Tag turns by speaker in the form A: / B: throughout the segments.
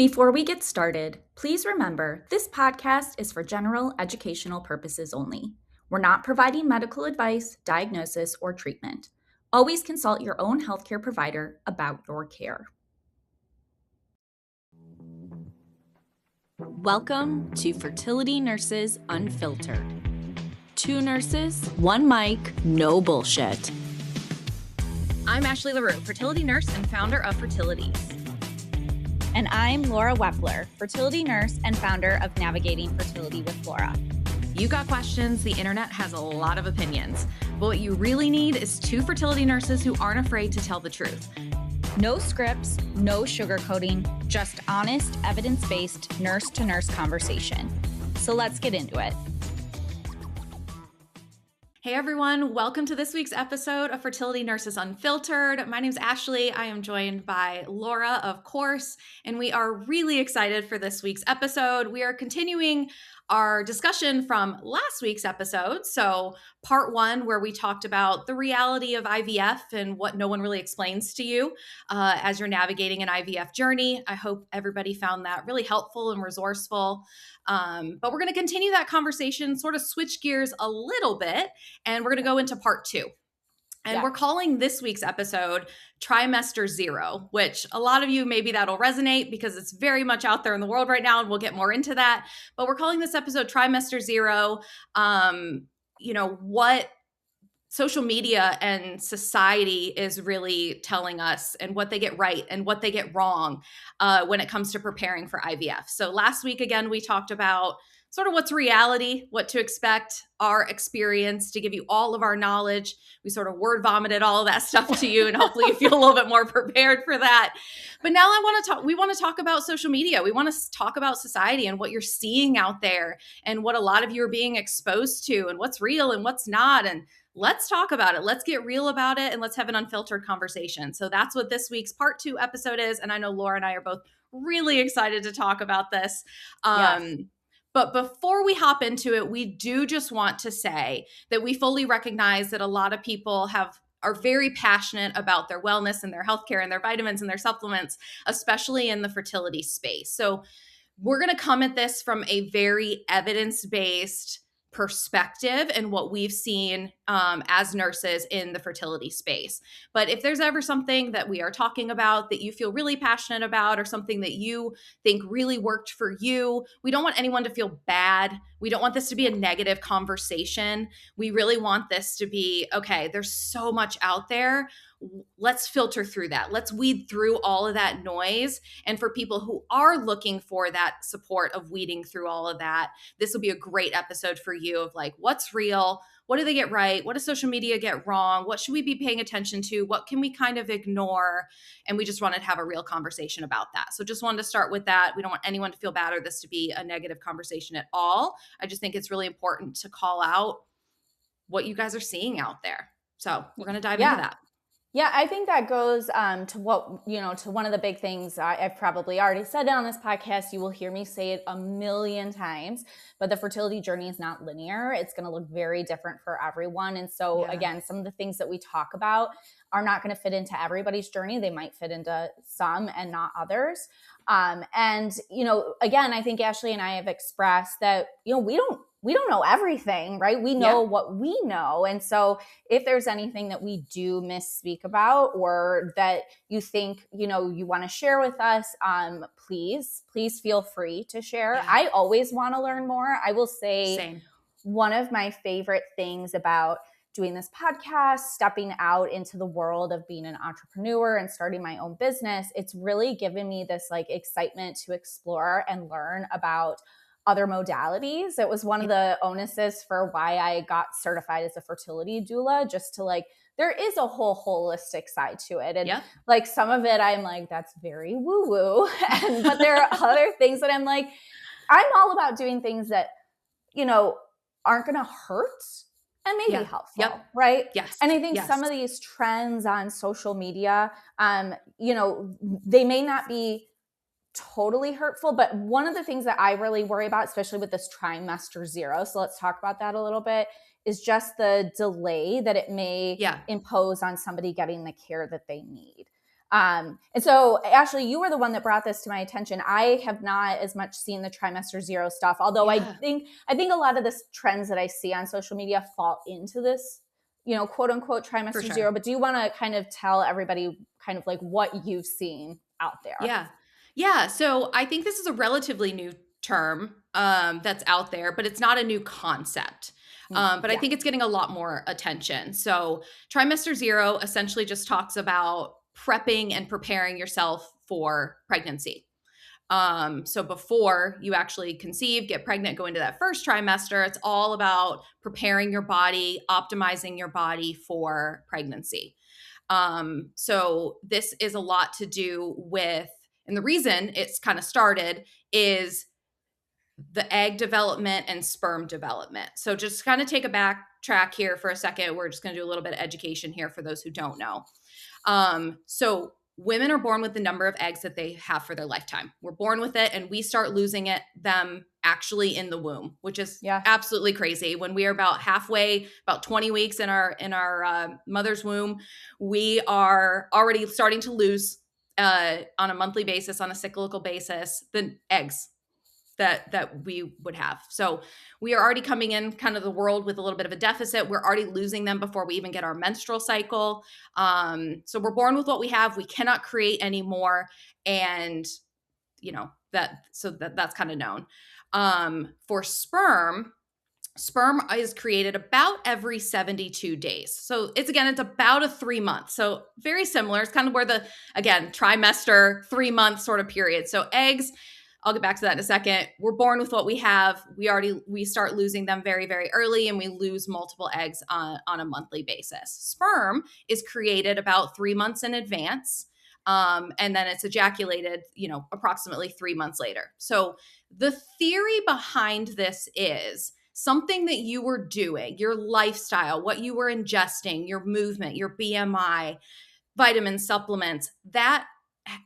A: Before we get started, please remember this podcast is for general educational purposes only. We're not providing medical advice, diagnosis, or treatment. Always consult your own healthcare provider about your care. Welcome to Fertility Nurses Unfiltered. 2 nurses, 1 mic, no bullshit.
B: I'm Ashlee LaRue, fertility nurse and founder of Fertilities.
C: And I'm Laura Wepler, fertility nurse and founder of Navigating Fertility with Laura.
B: You got questions, the internet has a lot of opinions, but what you really need is 2 fertility nurses who aren't afraid to tell the truth.
C: No scripts, no sugarcoating, just honest, evidence-based nurse-to-nurse conversation. So let's get into it.
B: Hey everyone, welcome to this week's episode of Fertility Nurses Unfiltered. My name's Ashlee. I am joined by Laura, of course, and we are really excited for this week's episode. We are continuing our discussion from last week's episode. So part 1, where we talked about the reality of IVF and what no one really explains to you as you're navigating an IVF journey. I hope everybody found that really helpful and resourceful. But we're going to continue that conversation, sort of switch gears a little bit, and we're going to go into part 2. And we're calling this week's episode Trimester Zero, which a lot of you, maybe that'll resonate because it's very much out there in the world right now, and we'll get more into that. But we're calling this episode Trimester Zero. What social media and society is really telling us and what they get right and what they get wrong when it comes to preparing for IVF. So last week, again, we talked about sort of what's reality, what to expect, our experience, to give you all of our knowledge. We sort of word vomited all of that stuff to you, and hopefully you feel a little bit more prepared for that. But now we want to talk about social media. We want to talk about society and what you're seeing out there and what a lot of you are being exposed to and what's real and what's not. And let's talk about it. Let's get real about it and let's have an unfiltered conversation. So that's what this week's part 2 episode is. And I know Laura and I are both really excited to talk about this. Yes. But before we hop into it, we do just want to say that we fully recognize that a lot of people are very passionate about their wellness and their healthcare and their vitamins and their supplements, especially in the fertility space. So we're going to come at this from a very evidence-based perspective and what we've seen as nurses in the fertility space. But if there's ever something that we are talking about that you feel really passionate about or something that you think really worked for you, we don't want anyone to feel bad. We don't want this to be a negative conversation. We really want this to be, okay, there's so much out there. Let's filter through that. Let's weed through all of that noise. And for people who are looking for that support of weeding through all of that, this will be a great episode for you of like, what's real? What do they get right? What does social media get wrong? What should we be paying attention to? What can we kind of ignore? And we just wanted to have a real conversation about that. So just wanted to start with that. We don't want anyone to feel bad or this to be a negative conversation at all. I just think it's really important to call out what you guys are seeing out there. So we're going to dive into that.
C: Yeah, I think that goes to what, to one of the big things I've probably already said on this podcast. You will hear me say it a million times, but the fertility journey is not linear. It's going to look very different for everyone. And so again, some of the things that we talk about are not going to fit into everybody's journey. They might fit into some and not others. And, again, I think Ashlee and I have expressed that, we don't know everything, right? We know what we know. And so if there's anything that we do misspeak about or that you think, you want to share with us, please feel free to share. Yeah. I always want to learn more. I will say one of my favorite things about doing this podcast, stepping out into the world of being an entrepreneur and starting my own business, it's really given me this excitement to explore and learn about other modalities. It was one of the onuses for why I got certified as a fertility doula, just to there is a whole holistic side to it. And some of it, I'm like, that's very woo-woo. But there are other things that I'm like, I'm all about doing things that, aren't going to hurt and maybe helpful, right?
B: Yes.
C: And I think some of these trends on social media, they may not be totally hurtful, but one of the things that I really worry about, especially with this Trimester Zero, so let's talk about that a little bit, is just the delay that it may impose on somebody getting the care that they need. And so Ashlee, you were the one that brought this to my attention. I have not as much seen the Trimester Zero stuff, although
B: Yeah.
C: I think a lot of the trends that I see on social media fall into this, quote unquote Trimester
B: sure.
C: Zero. But do you want to kind of tell everybody kind of like what you've seen out there?
B: Yeah. Yeah. So I think this is a relatively new term that's out there, but it's not a new concept. But I think it's getting a lot more attention. So Trimester Zero essentially just talks about prepping and preparing yourself for pregnancy. So before you actually conceive, get pregnant, go into that first trimester, it's all about preparing your body, optimizing your body for pregnancy. So this is a lot to do with, and the reason it's kind of started is the egg development and sperm development. So just kind of take a back track here for a second. We're just going to do a little bit of education here for those who don't know. So women are born with the number of eggs that they have for their lifetime. We're born with it, and we start losing them actually in the womb, which is absolutely crazy. When we are about halfway, about 20 weeks in our mother's womb, we are already starting to lose on a monthly basis, on a cyclical basis, the eggs that we would have. So we are already coming in kind of the world with a little bit of a deficit. We're already losing them before we even get our menstrual cycle. So we're born with what we have. We cannot create any more. And, that's kind of known. For sperm is created about every 72 days. So it's about a 3 month. So very similar. It's kind of where trimester, 3 month sort of period. So eggs, I'll get back to that in a second. We're born with what we have. We start losing them very, very early, and we lose multiple eggs on a monthly basis. Sperm is created about 3 months in advance. And then it's ejaculated, approximately 3 months later. So the theory behind this is something that you were doing, your lifestyle, what you were ingesting, your movement, your BMI, vitamins, supplements, that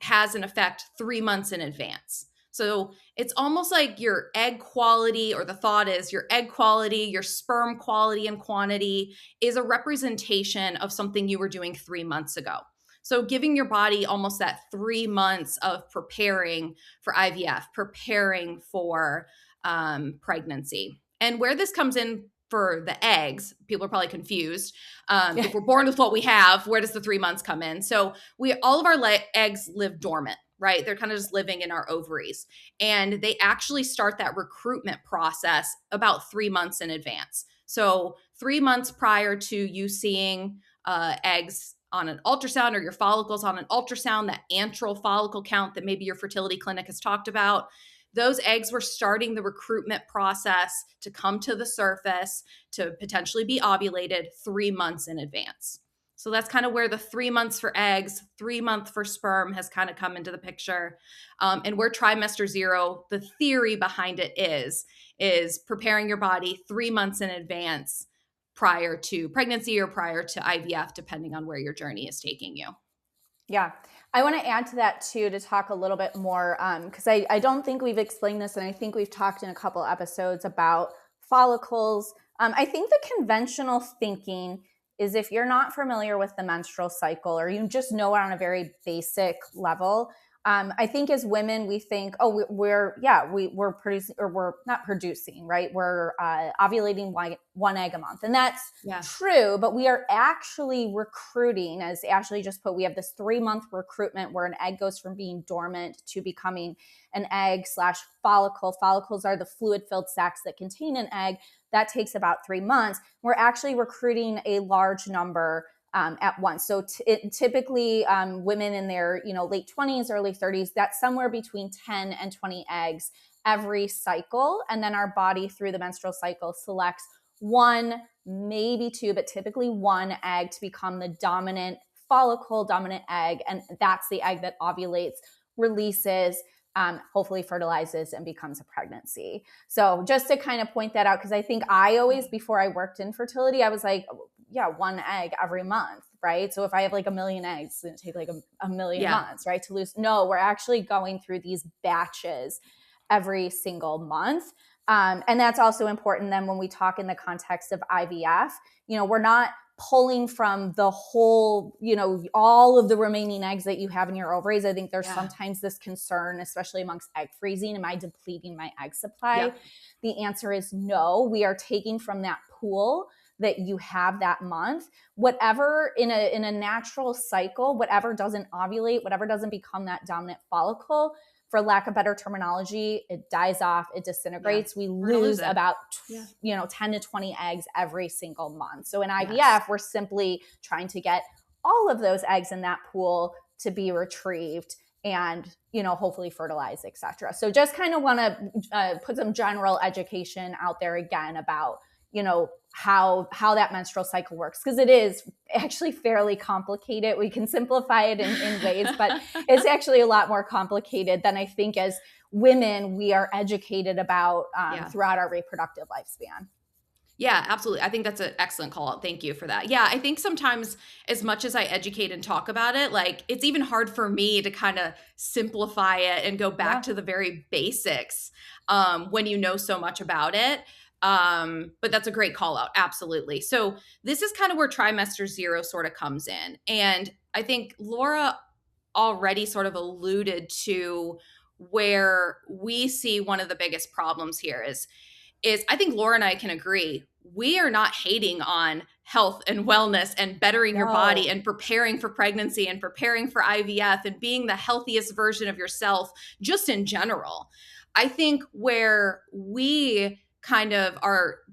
B: has an effect 3 months in advance. So it's almost like your egg quality, or the thought is your egg quality, your sperm quality and quantity is a representation of something you were doing 3 months ago. So giving your body almost that 3 months of preparing for IVF, preparing for pregnancy. And where this comes in for the eggs, people are probably confused. If we're born with what we have, where does the 3 months come in? So all of our eggs live dormant, right? They're kind of just living in our ovaries. And they actually start that recruitment process about 3 months in advance. So 3 months prior to you seeing eggs on an ultrasound, or your follicles on an ultrasound, that antral follicle count that maybe your fertility clinic has talked about, those eggs were starting the recruitment process to come to the surface to potentially be ovulated 3 months in advance. So that's kind of where the 3 months for eggs, 3 months for sperm has kind of come into the picture. And where Trimester Zero, the theory behind it is preparing your body 3 months in advance prior to pregnancy or prior to IVF, depending on where your journey is taking you.
C: Yeah. I want to add to that too, to talk a little bit more, because I don't think we've explained this, and I think we've talked in a couple episodes about follicles. I think the conventional thinking is, if you're not familiar with the menstrual cycle, or you just know it on a very basic level, I think as women, we think, oh, we're producing, or we're not producing, right? We're ovulating one egg a month. And that's true, but we are actually recruiting, as Ashlee just put, we have this 3 month recruitment where an egg goes from being dormant to becoming an egg/follicle. Follicles are the fluid-filled sacs that contain an egg. That takes about 3 months. We're actually recruiting a large number at once. So typically women in their late 20s, early 30s, that's somewhere between 10 and 20 eggs every cycle. And then our body, through the menstrual cycle, selects one, maybe two, but typically one egg to become the dominant follicle, dominant egg. And that's the egg that ovulates, releases, hopefully fertilizes, and becomes a pregnancy. So just to kind of point that out, because I think I always, before I worked in fertility, I was like, one egg every month, right? So if I have like 1 million eggs, it's going to take like a million months, right, to lose. No, we're actually going through these batches every single month. And that's also important then when we talk in the context of IVF. We're not pulling from the whole, all of the remaining eggs that you have in your ovaries. I think there's sometimes this concern, especially amongst egg freezing. Am I depleting my egg supply?
B: Yeah.
C: The answer is no. We are taking from that pool that you have that month, whatever in a natural cycle, whatever doesn't ovulate, whatever doesn't become that dominant follicle, for lack of better terminology, it dies off, it disintegrates. We lose about 10 to 20 eggs every single month. So in IVF, we're simply trying to get all of those eggs in that pool to be retrieved and, hopefully fertilized, etc. So just kind of want to put some general education out there again about, how that menstrual cycle works, because it is actually fairly complicated. We can simplify it in ways, but it's actually a lot more complicated than I think as women we are educated about throughout our reproductive lifespan.
B: Yeah, absolutely. I think that's an excellent call out. Thank you for that. Yeah, I think sometimes as much as I educate and talk about it, like it's even hard for me to kind of simplify it and go back to the very basics when you know so much about it. But that's a great call out. Absolutely. So this is kind of where Trimester Zero sort of comes in. And I think Laura already sort of alluded to where we see one of the biggest problems here is I think Laura and I can agree, we are not hating on health and wellness and bettering your body and preparing for pregnancy and preparing for IVF and being the healthiest version of yourself just in general. I think where we kind of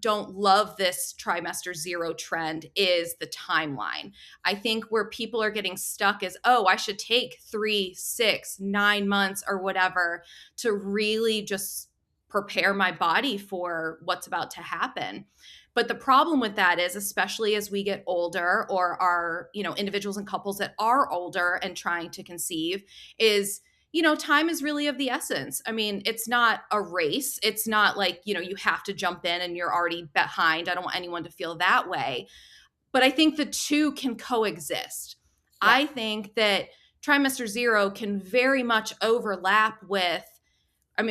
B: don't love this Trimester Zero trend is the timeline. I think where people are getting stuck is, I should take 3, 6, 9 months or whatever to really just prepare my body for what's about to happen. But the problem with that is, especially as we get older or are, individuals and couples that are older and trying to conceive is, time is really of the essence. I mean, it's not a race. It's not like, you have to jump in and you're already behind. I don't want anyone to feel that way. But I think the two can coexist. Yeah. I think that Trimester Zero can very much overlap with,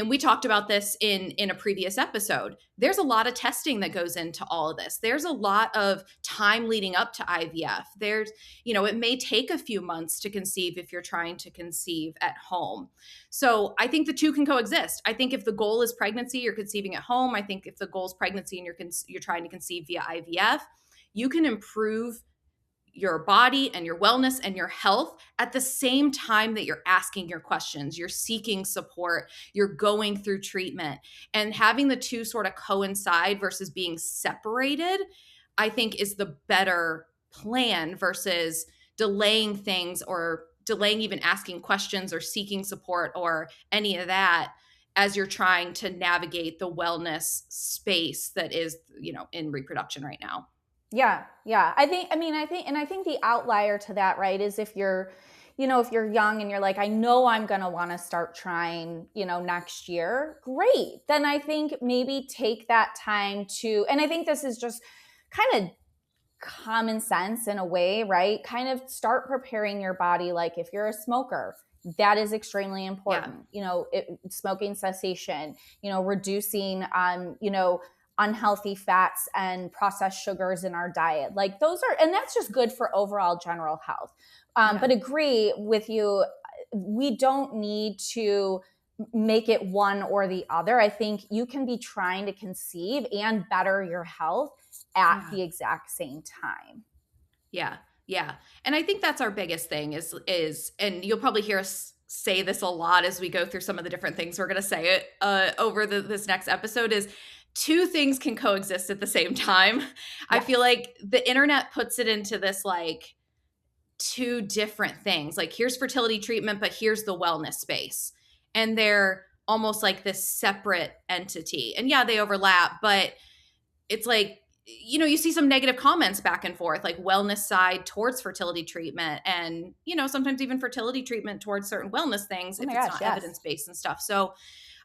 B: we talked about this in a previous episode. There's a lot of testing that goes into all of this. There's a lot of time leading up to IVF. There's, it may take a few months to conceive if you're trying to conceive at home. So I think the two can coexist. I think if the goal is pregnancy, you're conceiving at home. I think if the goal is pregnancy and you're trying to conceive via IVF, you can improve your body and your wellness and your health at the same time that you're asking your questions, you're seeking support, you're going through treatment, and having the two sort of coincide versus being separated, I think is the better plan versus delaying things or delaying even asking questions or seeking support or any of that as you're trying to navigate the wellness space that is, in reproduction right now.
C: Yeah. I think the outlier to that, right, is if you're young and you're like, I know I'm going to want to start trying, next year, great. Then I think maybe take that time to, and I think this is just kind of common sense in a way, right? Kind of start preparing your body. Like if you're a smoker, that is extremely important. Yeah. Smoking cessation, reducing, unhealthy fats and processed sugars in our diet. Like those are, and that's just good for overall general health. But agree with you, we don't need to make it one or the other. I think you can be trying to conceive and better your health at the exact same time.
B: Yeah. And I think that's our biggest thing is, and you'll probably hear us say this a lot as we go through some of the different things we're going to say over this next episode is, two things can coexist at the same time. Yes. I feel like the internet puts it into this like two different things. Like here's fertility treatment, but here's the wellness space. And they're almost like this separate entity. And yeah, they overlap, but it's like, you see some negative comments back and forth, like wellness side towards fertility treatment and, sometimes even fertility treatment towards certain wellness things if it's not evidence-based and stuff. So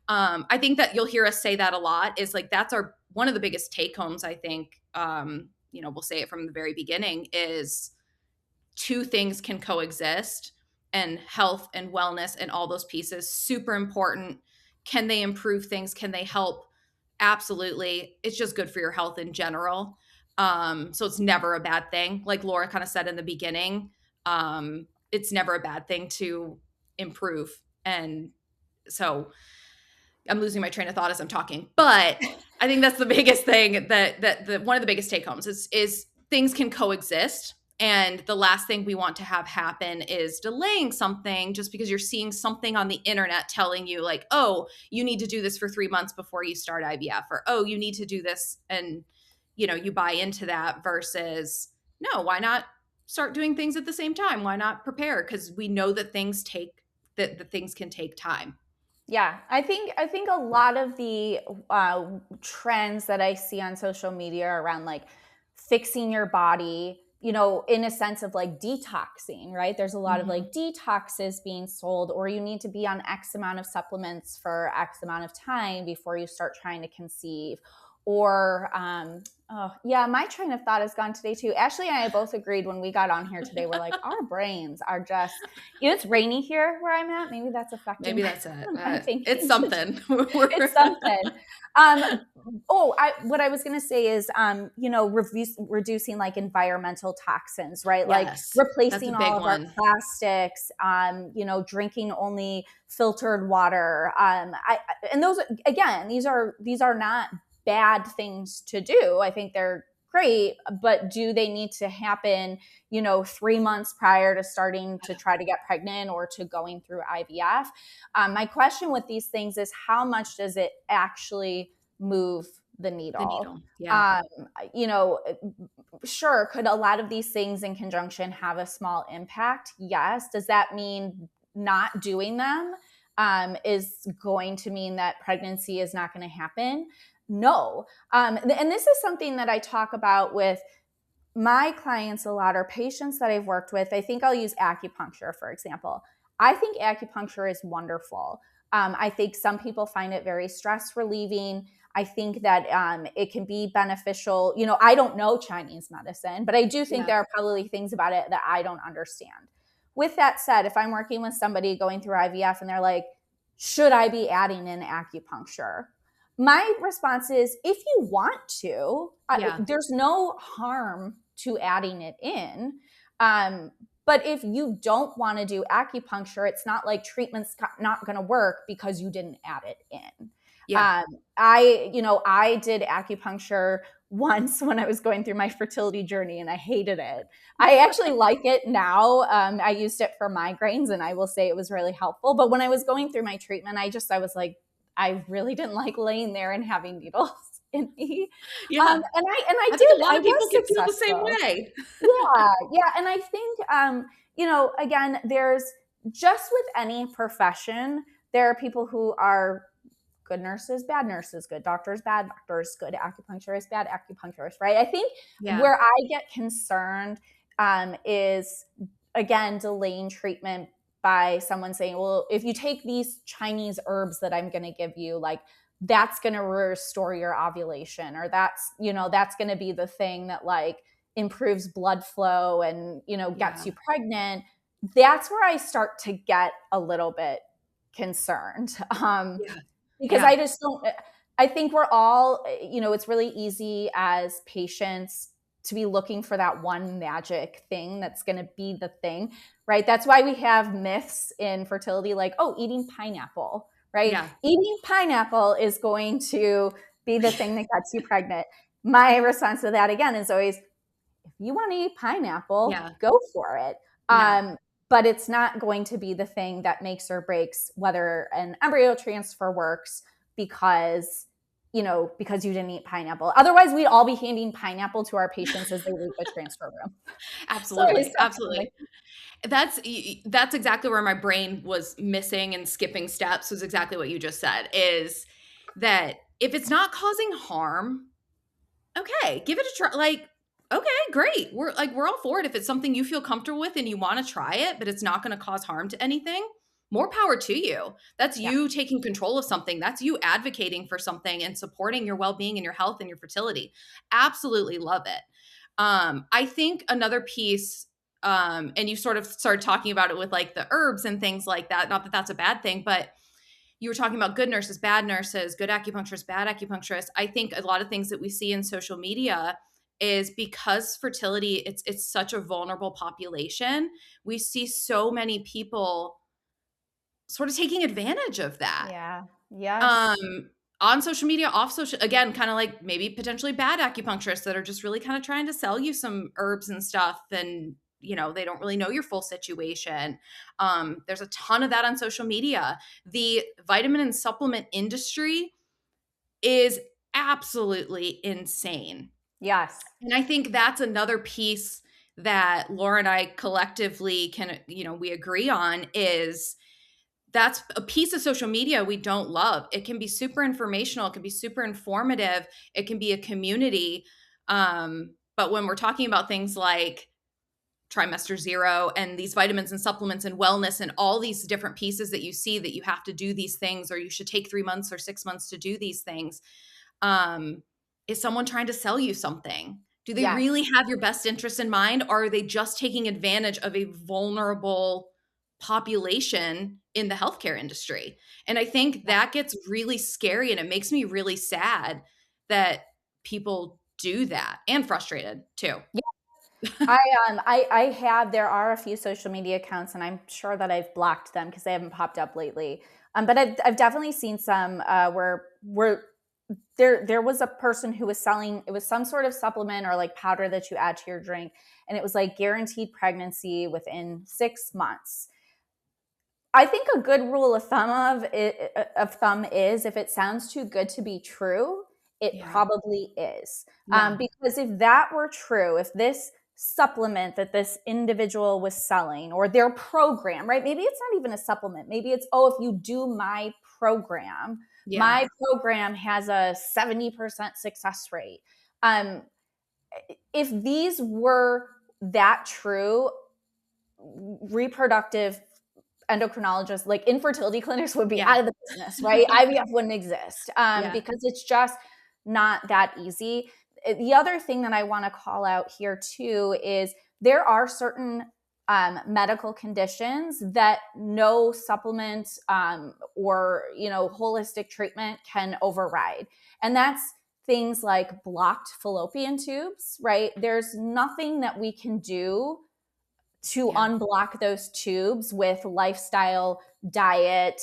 B: I think that you'll hear us say that a lot is like, that's one of the biggest take homes, I think, we'll say it from the very beginning is two things can coexist and health and wellness and all those pieces, super important. Can they improve things? Can they help? Absolutely. It's just good for your health in general. So it's never a bad thing. Like Laura kind of said in the beginning, it's never a bad thing to improve. And so I'm losing my train of thought as I'm talking, but I think that's the biggest thing that one of the biggest take homes is things can coexist. And the last thing we want to have happen is delaying something just because you're seeing something on the internet telling you like, oh, you need to do this for 3 months before you start IVF, or, oh, you need to do this. And, you buy into that versus, no, why not start doing things at the same time? Why not prepare? Because we know that the things can take time.
C: Yeah, I think a lot of the trends that I see on social media around like fixing your body, in a sense of like detoxing, right? There's a lot of like detoxes being sold, or you need to be on X amount of supplements for X amount of time before you start trying to conceive. Or, my train of thought has gone today too. Ashlee and I both agreed when we got on here today. We're like, our brains are just, it's rainy here where I'm at. Maybe that's affecting.
B: Maybe that's it.
C: My thinking.
B: It's something.
C: It's something. What I was going to say is, reducing like environmental toxins, right?
B: Yes,
C: like replacing all of our plastics, drinking only filtered water. And those, again, these are not bad things to do. I think they're great, but do they need to happen, 3 months prior to starting to try to get pregnant or to going through IVF? My question with these things is, how much does it actually move the needle?
B: Yeah.
C: Sure, could a lot of these things in conjunction have a small impact? Yes. Does that mean not doing them is going to mean that pregnancy is not going to happen? No. And this is something that I talk about with my clients a lot, or patients that I've worked with. I think I'll use acupuncture, for example. I think acupuncture is wonderful. I think some people find it very stress relieving. I think that it can be beneficial. I don't know Chinese medicine, but I do think there are probably things about it that I don't understand. With that said, if I'm working with somebody going through IVF and they're like, should I be adding in acupuncture? My response is, if you want to, there's no harm to adding it in. But if you don't want to do acupuncture, it's not like treatment's not going to work because you didn't add it in.
B: Yeah.
C: I did acupuncture once when I was going through my fertility journey, and I hated it. I actually like it now. I used it for migraines, and I will say it was really helpful. But when I was going through my treatment, I was like, I really didn't like laying there and having needles in me.
B: Yeah.
C: And I
B: think
C: did.
B: A lot of people can feel the same
C: successful.
B: way.
C: Yeah. And I think, again, there's just with any profession, there are people who are good nurses, bad nurses, good doctors, bad doctors, good acupuncturists, bad acupuncturists, right? I think where I get concerned is, again, delaying treatment by someone saying, well, if you take these Chinese herbs that I'm going to give you, like that's going to restore your ovulation, or that's going to be the thing that like improves blood flow and, gets you pregnant. That's where I start to get a little bit concerned. Because I just don't, I think we're all, it's really easy as patients to be looking for that one magic thing that's going to be the thing, right? That's why we have myths in fertility, like, oh, eating pineapple, right?
B: Yeah.
C: Eating pineapple is going to be the thing that gets you pregnant. My response to that, again, is always, if you want to eat pineapple, go for it. But it's not going to be the thing that makes or breaks whether an embryo transfer works because you didn't eat pineapple. Otherwise, we'd all be handing pineapple to our patients as they leave the transfer room.
B: Absolutely. Absolutely. That's exactly where my brain was missing and skipping steps, was exactly what you just said, is that if it's not causing harm, okay, give it a try. Like, okay, great. We're all for it. If it's something you feel comfortable with and you want to try it, but it's not going to cause harm to anything, more power to you. That's you taking control of something. That's you advocating for something and supporting your well-being and your health and your fertility. Absolutely love it. I think another piece, and you sort of started talking about it with like the herbs and things like that. Not that that's a bad thing, but you were talking about good nurses, bad nurses, good acupuncturists, bad acupuncturists. I think a lot of things that we see in social media is because fertility, it's such a vulnerable population. We see so many people sort of taking advantage of that.
C: Yeah. Yes.
B: On social media, off social, again, kind of like maybe potentially bad acupuncturists that are just really kind of trying to sell you some herbs and stuff, and they don't really know your full situation. There's a ton of that on social media. The vitamin and supplement industry is absolutely insane.
C: Yes.
B: And I think that's another piece that Laura and I collectively can, we agree on, is that's a piece of social media we don't love. It can be super informational. It can be super informative. It can be a community. But when we're talking about things like Trimester Zero and these vitamins and supplements and wellness and all these different pieces that you see that you have to do these things, or you should take 3 months or 6 months to do these things, is someone trying to sell you something? Do they
C: Yes.
B: really have your best interest in mind? Or are they just taking advantage of a vulnerable population in the healthcare industry? And I think that gets really scary, and it makes me really sad that people do that, and frustrated too.
C: There are a few social media accounts, and I'm sure that I've blocked them because they haven't popped up lately. But I've definitely seen some where there was a person who was selling, it was some sort of supplement or like powder that you add to your drink, and it was like guaranteed pregnancy within 6 months. I think a good rule of thumb is if it sounds too good to be true, it probably is. Because if that were true, if this supplement that this individual was selling, or their program, right? Maybe it's not even a supplement. Maybe it's, if you do my program, my program has a 70% success rate. If these were that true, reproductive endocrinologists, like infertility clinics, would be out of the business, right? IVF wouldn't exist because it's just not that easy. The other thing that I want to call out here too is there are certain medical conditions that no supplement or holistic treatment can override, and that's things like blocked fallopian tubes, right? There's nothing that we can do to unblock those tubes with lifestyle, diet,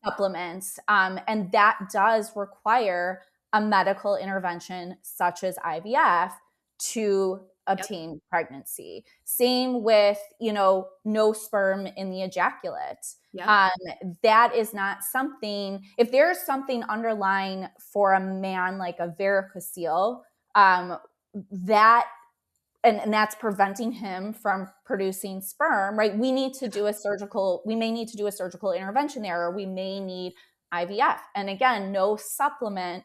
C: supplements. And that does require a medical intervention such as IVF to obtain pregnancy. Same with, no sperm in the ejaculate. That is not something, if there's something underlying for a man like a varicocele, and that's preventing him from producing sperm, right? We may need to do a surgical intervention there, or we may need IVF. And again, no supplement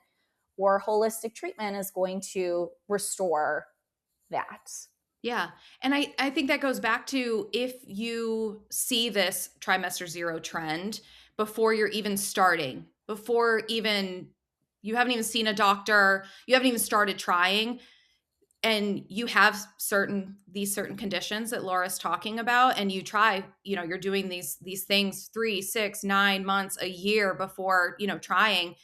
C: or holistic treatment is going to restore that.
B: Yeah. And I think that goes back to, if you see this Trimester Zero trend before you're even starting, before even you haven't even seen a doctor, you haven't even started trying, and you have these certain conditions that Laura's talking about, and you try, you're doing these things 3, 6, 9 months, a year before, trying,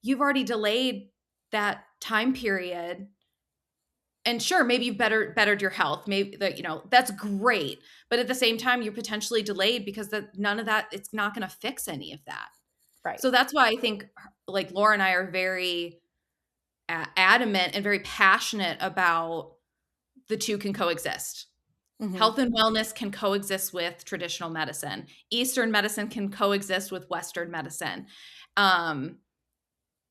B: you've already delayed that time period. And sure, maybe you've bettered your health. Maybe that, that's great. But at the same time, you're potentially delayed because none of that, it's not going to fix any of that.
C: Right.
B: So that's why I think, like, Laura and I are very adamant and very passionate about the two can coexist. Mm-hmm. Health and wellness can coexist with traditional medicine. Eastern medicine can coexist with Western medicine.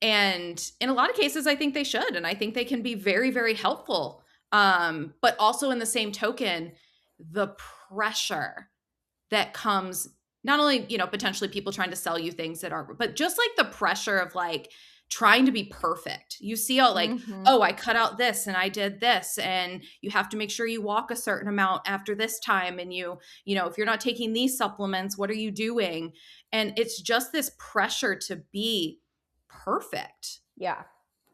B: And in a lot of cases, I think they should. And I think they can be very, very helpful. But also, in the same token, the pressure that comes, not only, potentially people trying to sell you things that aren't, but just like the pressure of like trying to be perfect. You see all like, I cut out this and I did this, and you have to make sure you walk a certain amount after this time. And if you're not taking these supplements, what are you doing? And it's just this pressure to be perfect.
C: Yeah.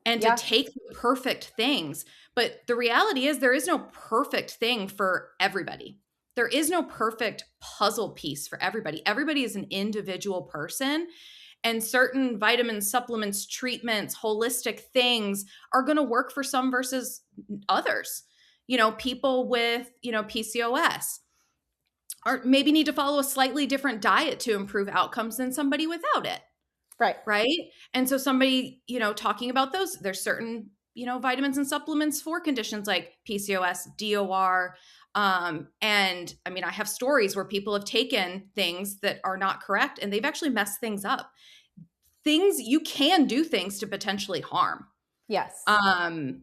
B: And to take the perfect things. But the reality is there is no perfect thing for everybody. There is no perfect puzzle piece for everybody. Everybody is an individual person. And certain vitamins, supplements, treatments, holistic things are going to work for some versus others. People with, PCOS or maybe need to follow a slightly different diet to improve outcomes than somebody without it.
C: Right.
B: Right. And so somebody, talking about those, there's certain, vitamins and supplements for conditions like PCOS, DOR. And I mean, I have stories where people have taken things that are not correct and they've actually messed things up. You can do things to potentially harm.
C: Yes.
B: I'll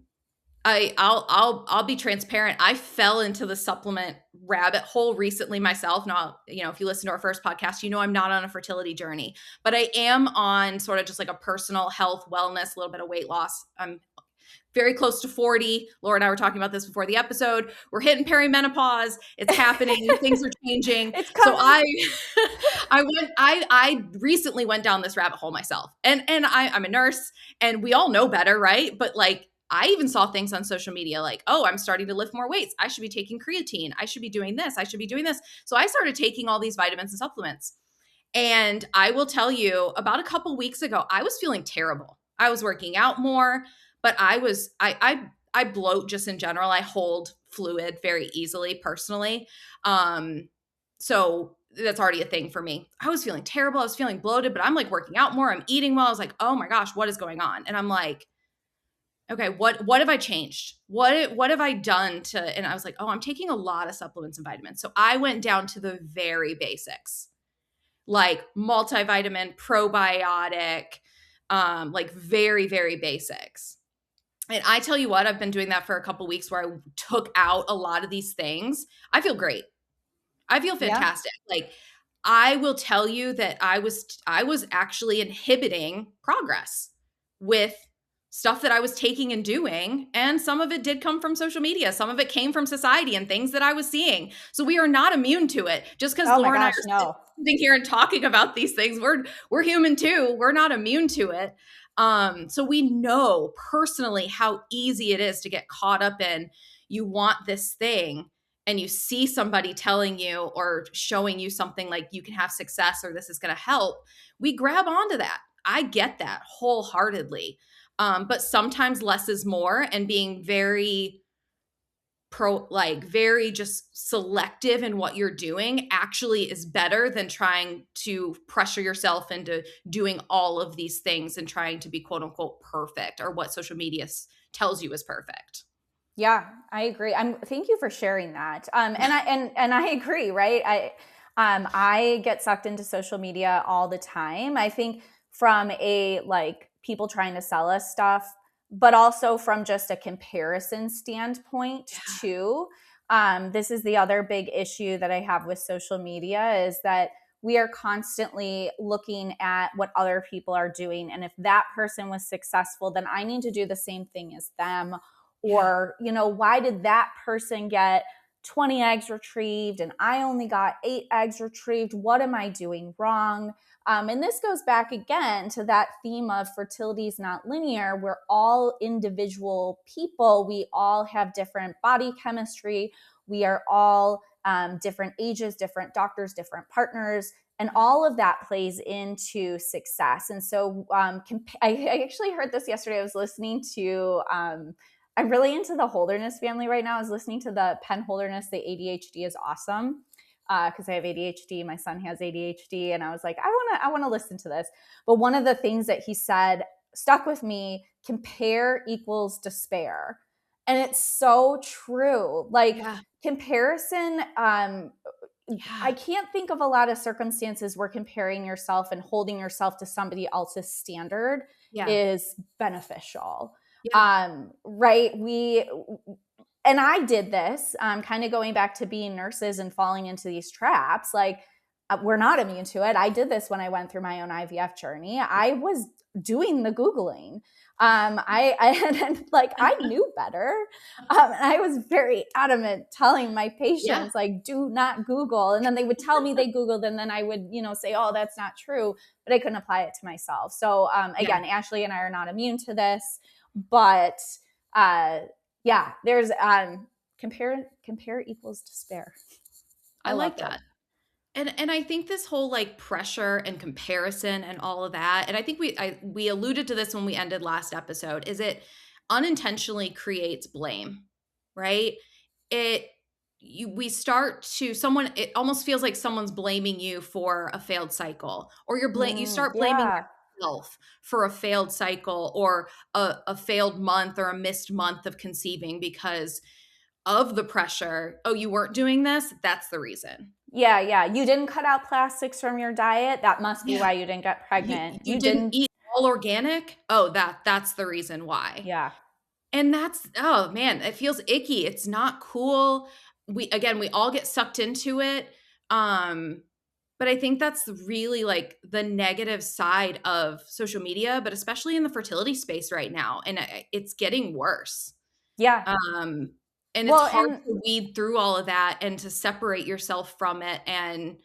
B: be transparent. I fell into the supplement rabbit hole recently myself. Now, if you listen to our first podcast, I'm not on a fertility journey, but I am on sort of just like a personal health, wellness, a little bit of weight loss. I'm very close to 40. Laura and I were talking about this before the episode. We're hitting perimenopause. It's happening. Things are changing.
C: It's coming.
B: So I recently went down this rabbit hole myself, and I'm a nurse, and we all know better, right? But like, I even saw things on social media like, oh, I'm starting to lift more weights. I should be taking creatine. I should be doing this. I should be doing this. So I started taking all these vitamins and supplements. And I will tell you, about a couple weeks ago, I was feeling terrible. I was working out more, but I bloat just in general. I hold fluid very easily personally. So that's already a thing for me. I was feeling terrible. I was feeling bloated, but I'm like working out more. I'm eating well. I was like, oh my gosh, what is going on? And I'm like, okay, what have I changed? What have I done and I was like, oh, I'm taking a lot of supplements and vitamins. So I went down to the very basics, like multivitamin, probiotic, like very, very basics. And I tell you what, I've been doing that for a couple weeks where I took out a lot of these things. I feel great. I feel fantastic. Yeah. Like, I will tell you that I was actually inhibiting progress with stuff that I was taking and doing. And some of it did come from social media. Some of it came from society and things that I was seeing. So we are not immune to it. Just because Laura and I are sitting here and talking about these things, we're human too. We're not immune to it. So we know personally how easy it is to get caught up in, you want this thing and you see somebody telling you or showing you something like you can have success or this is going to help. We grab onto that. I get that wholeheartedly. But sometimes less is more, and being very very just selective in what you're doing actually is better than trying to pressure yourself into doing all of these things and trying to be quote unquote perfect, or what social media tells you is perfect.
C: Yeah, I agree. Thank you for sharing that. And I agree, right? I get sucked into social media all the time. I think from a people trying to sell us stuff, but also from just a comparison standpoint too. This is the other big issue that I have with social media, is that we are constantly looking at what other people are doing. And if that person was successful, then I need to do the same thing as them. Or, why did that person get 20 eggs retrieved and I only got 8 eggs retrieved? What am I doing wrong? And this goes back again to that theme of fertility is not linear. We're all individual people. We all have different body chemistry. We are all different ages, different doctors, different partners, and all of that plays into success. And so I actually heard this yesterday. I was listening to I'm really into the Holderness family right now. I was listening to the Penn Holderness, the ADHD is awesome, because I have ADHD. My son has ADHD. And I was like, I want to listen to this. But one of the things that he said stuck with me: compare equals despair. And it's so true. Comparison, I can't think of a lot of circumstances where comparing yourself and holding yourself to somebody else's standard is beneficial. Right. And I did this, kind of going back to being nurses and falling into these traps. We're not immune to it. I did this when I went through my own IVF journey. I was doing the Googling. I knew better. I was very adamant telling my patients, do not Google. And then they would tell me they Googled, and then I would, say, oh, that's not true, but I couldn't apply it to myself. So again, Ashlee and I are not immune to this. But there's compare equals despair.
B: I like that. And I think this whole like pressure and comparison and all of that, and I think we alluded to this when we ended last episode, is it unintentionally creates blame, right? It we start to someone, it almost feels like someone's blaming you for a failed cycle, or you start blaming
C: Yeah.
B: yourself for a failed cycle, or a failed month, or a missed month of conceiving because of the pressure. Oh, you weren't doing this? That's the reason.
C: Yeah, yeah. You didn't cut out plastics from your diet. That must be
B: Yeah.
C: why you didn't get
B: You
C: pregnant.
B: you
C: You
B: didn't
C: didn't.
B: eat all organic? Oh, that's the reason why.
C: Yeah.
B: And that's, oh man, it feels icky. It's not cool. We all get sucked into it. Um, but I think that's really like the negative side of social media, but especially in the fertility space right now. And it's getting worse.
C: Yeah.
B: Um, and it's
C: Well,
B: hard
C: and
B: to weed through all of that and to separate yourself from it, and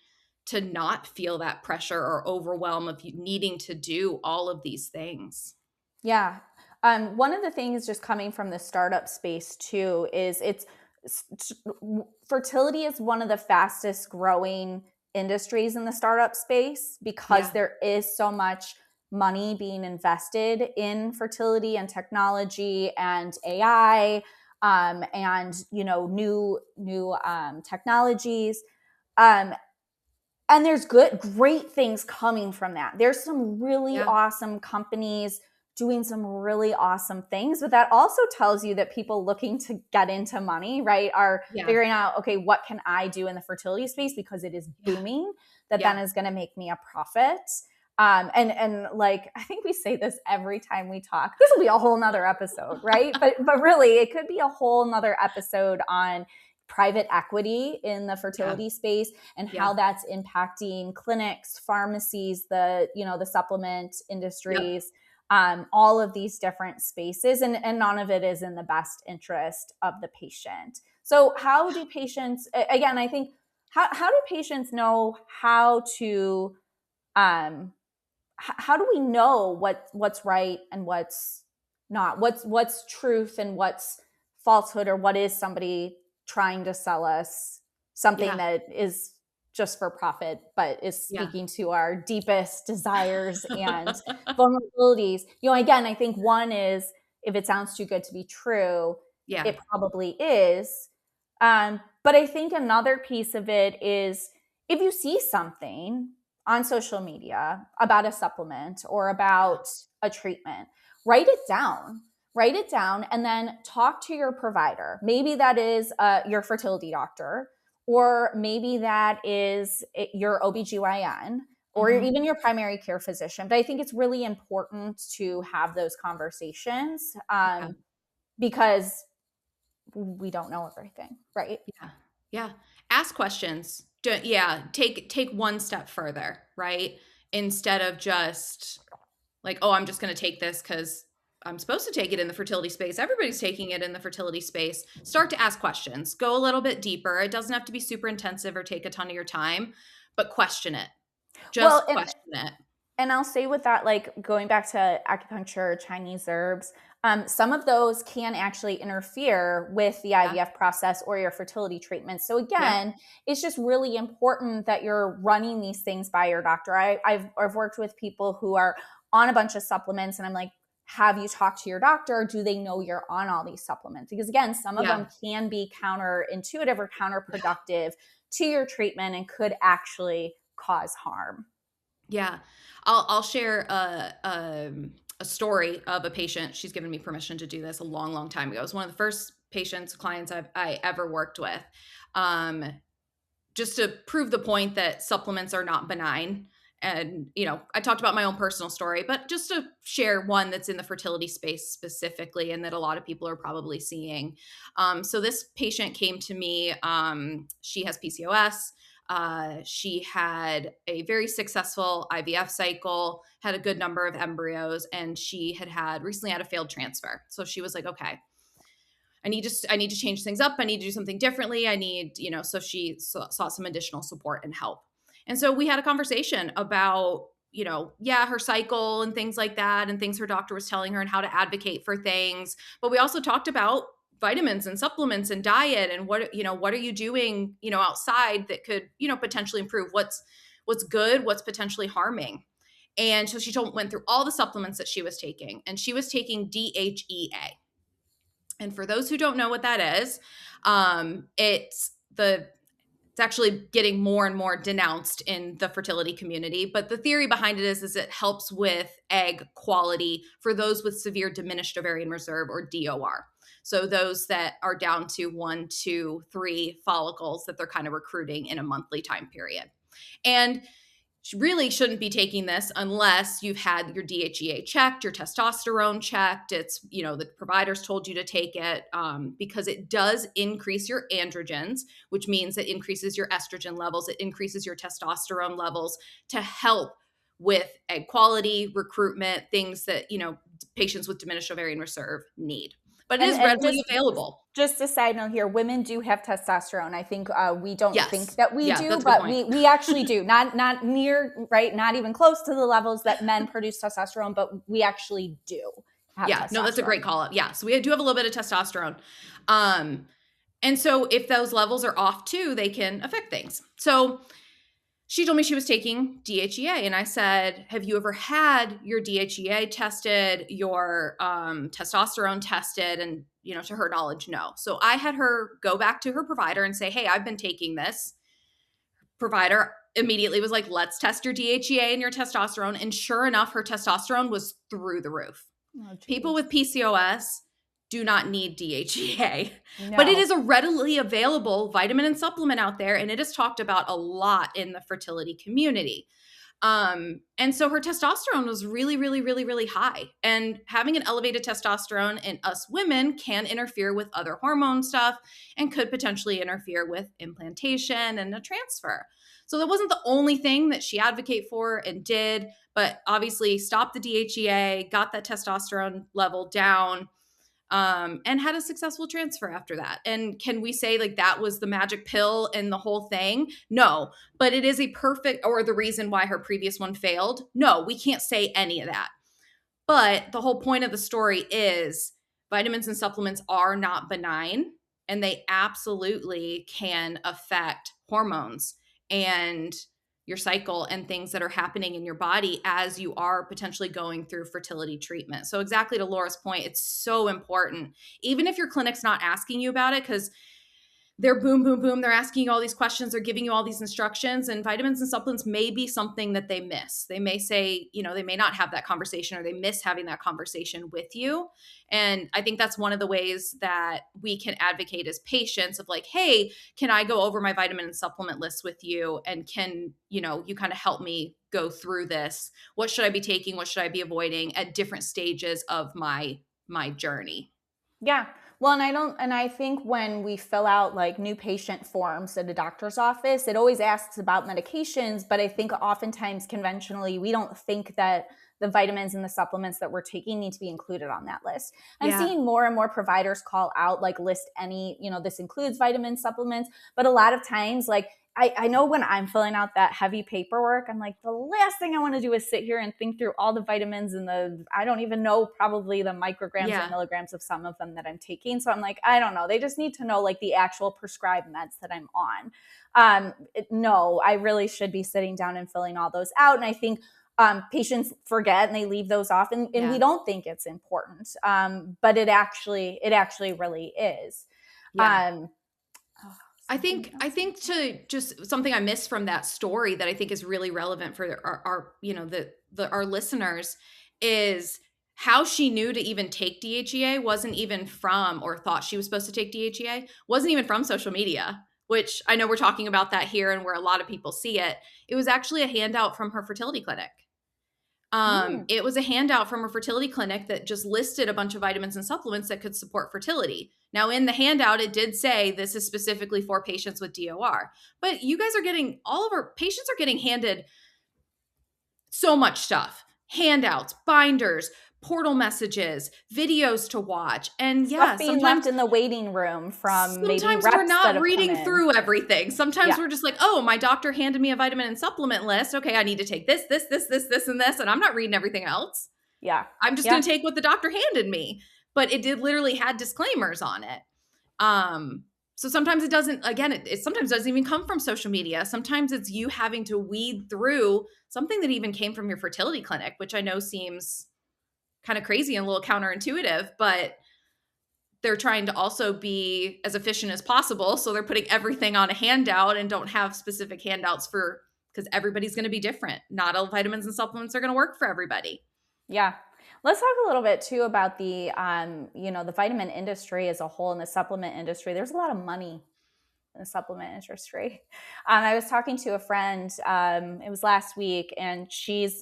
B: to not feel that pressure or overwhelm of you needing to do all of these things.
C: yeah. One of the things just coming from the startup space too is fertility is one of the fastest growing industries in the startup space because
B: Yeah.
C: there is so much money being invested in fertility and technology and AI, and new technologies. Um, and there's great things coming from that. There's some really
B: Yeah.
C: awesome companies doing some really awesome things, but that also tells you that people looking to get into money, right, are
B: Yeah.
C: figuring out, okay, what can I do in the fertility space because it is booming, that
B: Yeah.
C: then is going to make me a profit. And like, I think we say this every time we talk. This will be a whole nother episode, right? But really, it could be a whole nother episode on private equity in the fertility space and how that's impacting clinics, pharmacies, the supplement industries, all of these different spaces, and none of it is in the best interest of the patient. So how do patients, again, I think, how do patients know how to, how do we know what's right and what's not, what's truth and what's falsehood, or what is somebody trying to sell us something that is just for profit but is speaking to our deepest desires and vulnerabilities? Again, I think one is, if it sounds too good to be true, it probably is. But I think another piece of it is, if you see something on social media about a supplement or about a treatment, write it down. Write it down and then talk to your provider. Maybe that is your fertility doctor, or maybe that is your OBGYN, or even your primary care physician. But I think it's really important to have those conversations, because we don't know everything, right?
B: Yeah. Ask questions. Take one step further, right? Instead of just like, oh, I'm just going to take this because I'm supposed to take it in the fertility space. Everybody's taking it in the fertility space. Start to ask questions. Go a little bit deeper. It doesn't have to be super intensive or take a ton of your time, but question it. Just question it.
C: And I'll say with that, like going back to acupuncture, Chinese herbs, some of those can actually interfere with the IVF process or your fertility treatment. So again, it's just really important that you're running these things by your doctor. I've worked with people who are on a bunch of supplements, and I'm like, have you talked to your doctor? Do they know you're on all these supplements? Because again, some of them can be counterintuitive or counterproductive to your treatment and could actually cause harm.
B: Yeah. I'll share a story of a patient. She's given me permission to do this a long, long time ago. It was one of the first clients I ever worked with. Just to prove the point that supplements are not benign. And, I talked about my own personal story, but just to share one that's in the fertility space specifically, and that a lot of people are probably seeing. So this patient came to me. She has PCOS. She had a very successful IVF cycle, had a good number of embryos, and she had recently had a failed transfer. So she was like, okay, I need to change things up. I need to do something differently. So she sought some additional support and help. And so we had a conversation about, her cycle and things like that, and things her doctor was telling her and how to advocate for things. But we also talked about vitamins and supplements and diet and what are you doing, outside that could, potentially improve what's good, what's potentially harming. And so she went through all the supplements that she was taking, and she was taking DHEA. And for those who don't know what that is, it's actually getting more and more denounced in the fertility community. But the theory behind it is it helps with egg quality for those with severe diminished ovarian reserve, or DOR. So those that are down to 1, 2, 3 follicles that they're kind of recruiting in a monthly time period. And really shouldn't be taking this unless you've had your DHEA checked, your testosterone checked. It's, the providers told you to take it because it does increase your androgens, which means it increases your estrogen levels. It increases your testosterone levels to help with egg quality, recruitment, things that, patients with diminished ovarian reserve need. But it is readily available.
C: Just a side note here, women do have testosterone. I think we don't think that we do, but we actually do. Not near, right? Not even close to the levels that men produce testosterone, but we actually do have testosterone.
B: No, that's a great call out. Yeah, so we do have a little bit of testosterone. And so if those levels are off too, they can affect things. So she told me she was taking DHEA, and I said, have you ever had your DHEA tested, your testosterone tested? And, to her knowledge, no. So I had her go back to her provider and say, hey, I've been taking this. Provider immediately was like, let's test your DHEA and your testosterone. And sure enough, her testosterone was through the roof. Oh, people with PCOS do not need DHEA, but it is a readily available vitamin and supplement out there. And it is talked about a lot in the fertility community. And so her testosterone was really, really, really, really high, and having an elevated testosterone in us women can interfere with other hormone stuff and could potentially interfere with implantation and a transfer. So that wasn't the only thing that she advocated for and did, but obviously stopped the DHEA, got that testosterone level down, and had a successful transfer after that. And can we say like that was the magic pill and the whole thing? No, but it is a perfect, or the reason why her previous one failed. No, we can't say any of that. But the whole point of the story is vitamins and supplements are not benign, and they absolutely can affect hormones and your cycle and things that are happening in your body as you are potentially going through fertility treatment. So exactly to Laura's point, it's so important. Even if your clinic's not asking you about it, because they're boom, boom, boom, they're asking you all these questions, they're giving you all these instructions, and vitamins and supplements may be something that they miss. They may say, they may not have that conversation, or they miss having that conversation with you. And I think that's one of the ways that we can advocate as patients of like, hey, can I go over my vitamin and supplement list with you? And can, you kind of help me go through this? What should I be taking? What should I be avoiding at different stages of my journey?
C: Yeah. Well, and I think when we fill out like new patient forms at a doctor's office, it always asks about medications, but I think oftentimes conventionally, we don't think that the vitamins and the supplements that we're taking need to be included on that list. I'm seeing more and more providers call out, like list any, this includes vitamins, supplements, but a lot of times like I know when I'm filling out that heavy paperwork, I'm like, the last thing I want to do is sit here and think through all the vitamins and I don't even know probably the micrograms and milligrams of some of them that I'm taking. So I'm like, I don't know. They just need to know like the actual prescribed meds that I'm on. No, I really should be sitting down and filling all those out. And I think patients forget and they leave those off and we don't think it's important. But it actually really is.
B: Yeah. I think to just something I missed from that story that I think is really relevant for our our listeners is how she knew to even take DHEA wasn't even from, or thought she was supposed to take DHEA, wasn't even from social media, which I know we're talking about that here and where a lot of people see it. It was actually a handout from her fertility clinic. It was a handout from a fertility clinic that just listed a bunch of vitamins and supplements that could support fertility. Now, in the handout, it did say this is specifically for patients with DOR. But all of our patients are getting handed so much stuff. Handouts, binders, portal messages, videos to watch, and
C: stuff being left in the waiting room from maybe reps
B: we're not reading through everything. Sometimes we're just like, oh, my doctor handed me a vitamin and supplement list. Okay, I need to take this, and this, and I'm not reading everything else.
C: Yeah,
B: I'm just going to take what the doctor handed me. But it did literally had disclaimers on it. So sometimes it doesn't, again, it sometimes doesn't even come from social media. Sometimes it's you having to weed through something that even came from your fertility clinic, which I know seems kind of crazy and a little counterintuitive, but they're trying to also be as efficient as possible. So they're putting everything on a handout and don't have specific handouts because everybody's going to be different. Not all vitamins and supplements are going to work for everybody.
C: Yeah. Let's talk a little bit too about the, the vitamin industry as a whole and the supplement industry. There's a lot of money in the supplement industry. I was talking to a friend, it was last week, and she's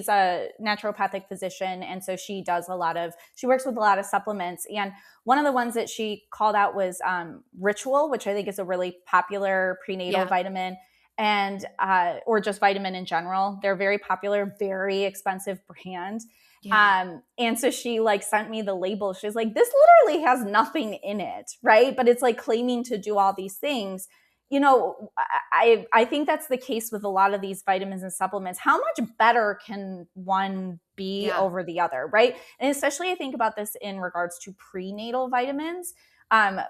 C: a naturopathic physician. And so she works with a lot of supplements. And one of the ones that she called out was Ritual, which I think is a really popular prenatal vitamin, and or just vitamin in general. They're very popular, very expensive brand. Yeah. And so she sent me the label. She's like, this literally has nothing in it, right? But it's claiming to do all these things. I think that's the case with a lot of these vitamins and supplements. How much better can one be over the other, right? And especially I think about this in regards to prenatal vitamins. I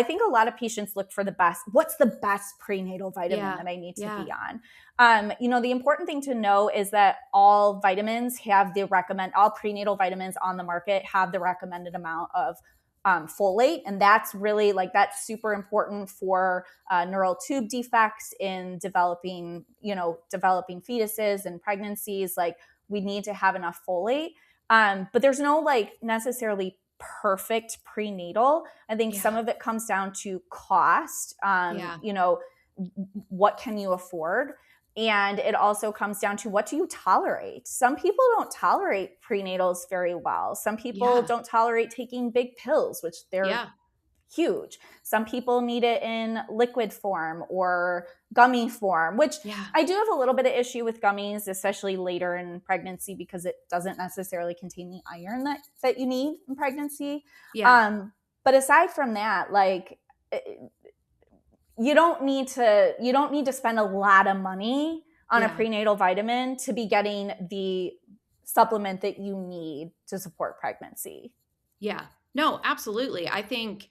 C: think a lot of patients look for the best. What's the best prenatal vitamin that I need to be on? The important thing to know is that all prenatal vitamins on the market have the recommended amount of folate. And that's really that's super important for neural tube defects in developing fetuses and pregnancies. We need to have enough folate. But there's no necessarily perfect prenatal. I think some of it comes down to cost. What can you afford? And it also comes down to what do you tolerate? Some people don't tolerate prenatals very well. Some people don't tolerate taking big pills, which they're huge. Some people need it in liquid form or gummy form, which I do have a little bit of issue with gummies, especially later in pregnancy, because it doesn't necessarily contain the iron that you need in pregnancy. But aside from that, you don't need to spend a lot of money on a prenatal vitamin to be getting the supplement that you need to support pregnancy.
B: Yeah. No, absolutely. I think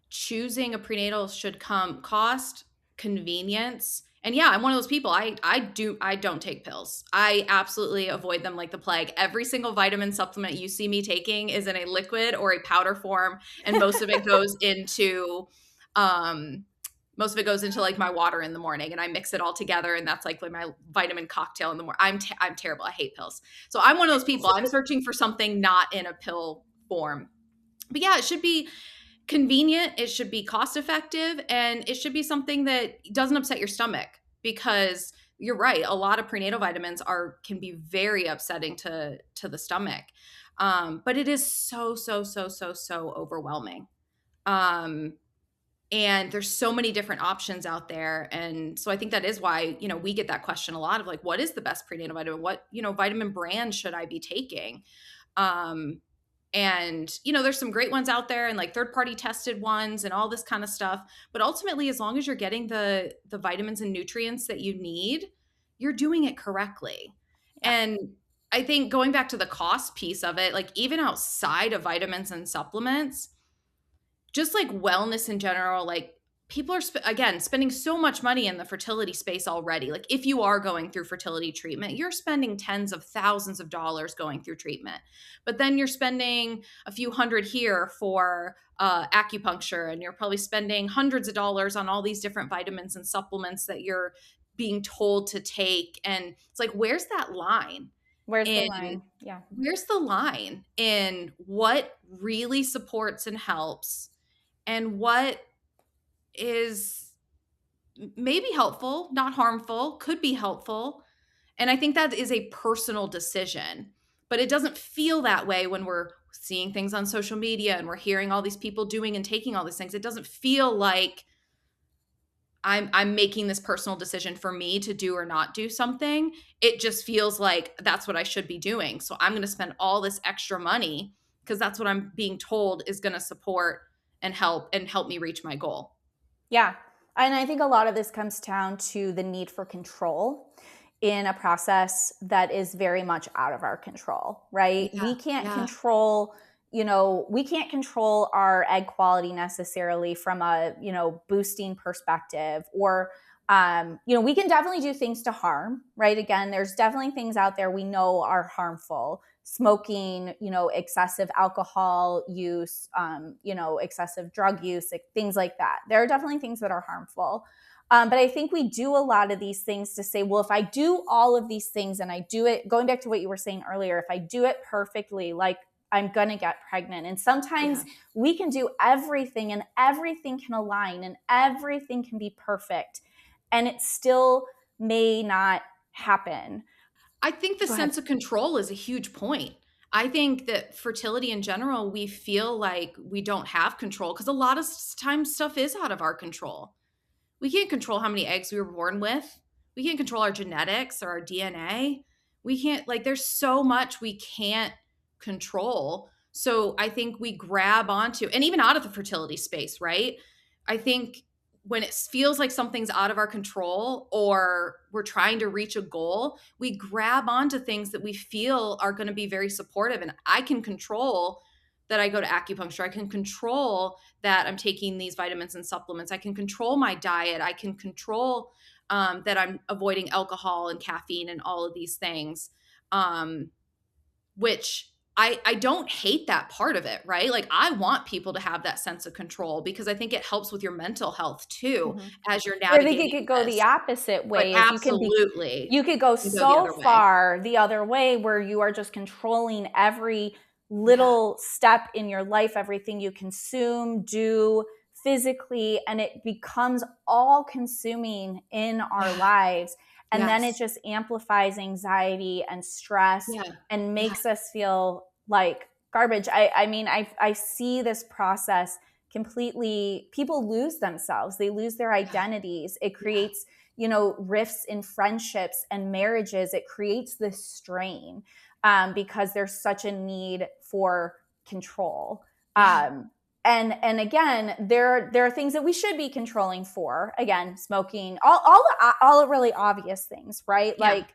B: choosing a prenatal should come cost, convenience. And I'm one of those people. I don't take pills. I absolutely avoid them like the plague. Every single vitamin supplement you see me taking is in a liquid or a powder form, and most of it goes into my water in the morning, and I mix it all together, and that's my vitamin cocktail in the morning. I'm terrible. I hate pills. So I'm one of those people. I'm searching for something not in a pill form. But it should be convenient, it should be cost effective, and it should be something that doesn't upset your stomach, because you're right, a lot of prenatal vitamins can be very upsetting to the stomach. But it is so overwhelming. And there's so many different options out there. And so I think that is why, we get that question a lot of what is the best prenatal vitamin? What, vitamin brand should I be taking? And, there's some great ones out there, and third-party tested ones and all this kind of stuff. But ultimately, as long as you're getting the vitamins and nutrients that you need, you're doing it correctly. And I think going back to the cost piece of it, even outside of vitamins and supplements, just wellness in general, people are, spending so much money in the fertility space already. If you are going through fertility treatment, you're spending tens of thousands of dollars going through treatment. But then you're spending a few hundred here for acupuncture, and you're probably spending hundreds of dollars on all these different vitamins and supplements that you're being told to take. And it's where's that line?
C: Where's the line? Yeah.
B: Where's the line in what really supports and helps, and what is maybe helpful, not harmful, could be helpful. And I think that is a personal decision, but it doesn't feel that way when we're seeing things on social media and we're hearing all these people doing and taking all these things. It doesn't feel like I'm making this personal decision for me to do or not do something. It just feels like that's what I should be doing. So I'm going to spend all this extra money because that's what I'm being told is going to support and help me reach my goal.
C: Yeah. And I think a lot of this comes down to the need for control in a process that is very much out of our control, right? Yeah, we can't control, we can't control our egg quality necessarily from a, boosting perspective, or, we can definitely do things to harm, right? Again, there's definitely things out there we know are harmful. Smoking, excessive alcohol use, excessive drug use, things like that. There are definitely things that are harmful. But I think we do a lot of these things to say, well, if I do all of these things and I do it, going back to what you were saying earlier, if I do it perfectly, like, I'm going to get pregnant. And sometimes we can do everything and everything can align and everything can be perfect, and it still may not happen.
B: I think the sense of control is a huge point. I think that fertility in general, we feel like we don't have control because a lot of times stuff is out of our control. We can't control how many eggs we were born with. We can't control our genetics or our DNA. We can't, like, there's so much we can't control. So I think we grab onto, and even out of the fertility space, right? I think when it feels like something's out of our control or we're trying to reach a goal, we grab onto things that we feel are going to be very supportive. And I can control that I go to acupuncture. I can control that I'm taking these vitamins and supplements. I can control my diet. I can control that I'm avoiding alcohol and caffeine and all of these things, which I don't hate that part of it, right? Like, I want people to have that sense of control because I think it helps with your mental health too, as you're navigating.
C: I think it could go the opposite way.
B: Like, absolutely.
C: You could go so far the other way where you are just controlling every little step in your life, everything you consume, do physically, and it becomes all consuming in our lives. And then it just amplifies anxiety and stress and makes us feel like garbage. I mean, I see this process completely. People lose themselves. They lose their identities. It creates, rifts in friendships and marriages. It creates this strain because there's such a need for control. And again, there are things that we should be controlling for. Again, smoking, all the really obvious things, right? Yeah. Like,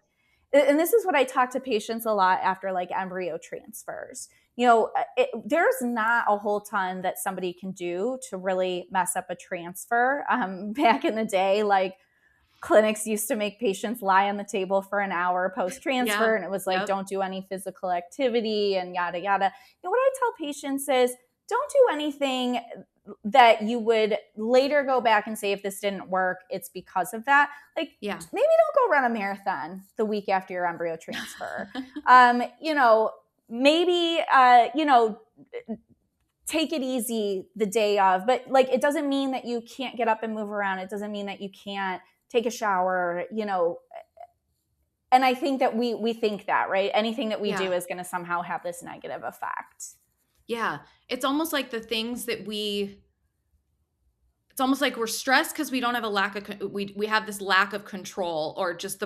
C: and this is what I talk to patients a lot after, like, embryo transfers. There's not a whole ton that somebody can do to really mess up a transfer. Back in the day, like, clinics used to make patients lie on the table for an hour post-transfer, and it was like, don't do any physical activity and yada, yada. What I tell patients is, don't do anything that you would later go back and say, if this didn't work, it's because of that. Like, maybe don't go run a marathon the week after your embryo transfer. Maybe, take it easy the day of, but, like, it doesn't mean that you can't get up and move around. It doesn't mean that you can't take a shower, and I think that we think that, right? Anything that we do is going to somehow have this negative effect.
B: Yeah. It's almost like the things that it's almost like we're stressed because we don't have we have this lack of control, or just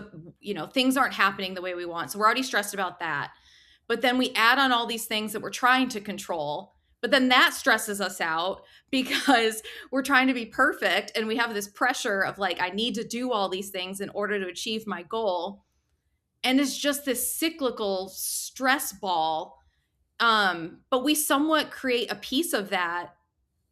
B: things aren't happening the way we want. So we're already stressed about that. But then we add on all these things that we're trying to control, but then that stresses us out because we're trying to be perfect. And we have this pressure of, like, I need to do all these things in order to achieve my goal. And it's just this cyclical stress ball. But we somewhat create a piece of that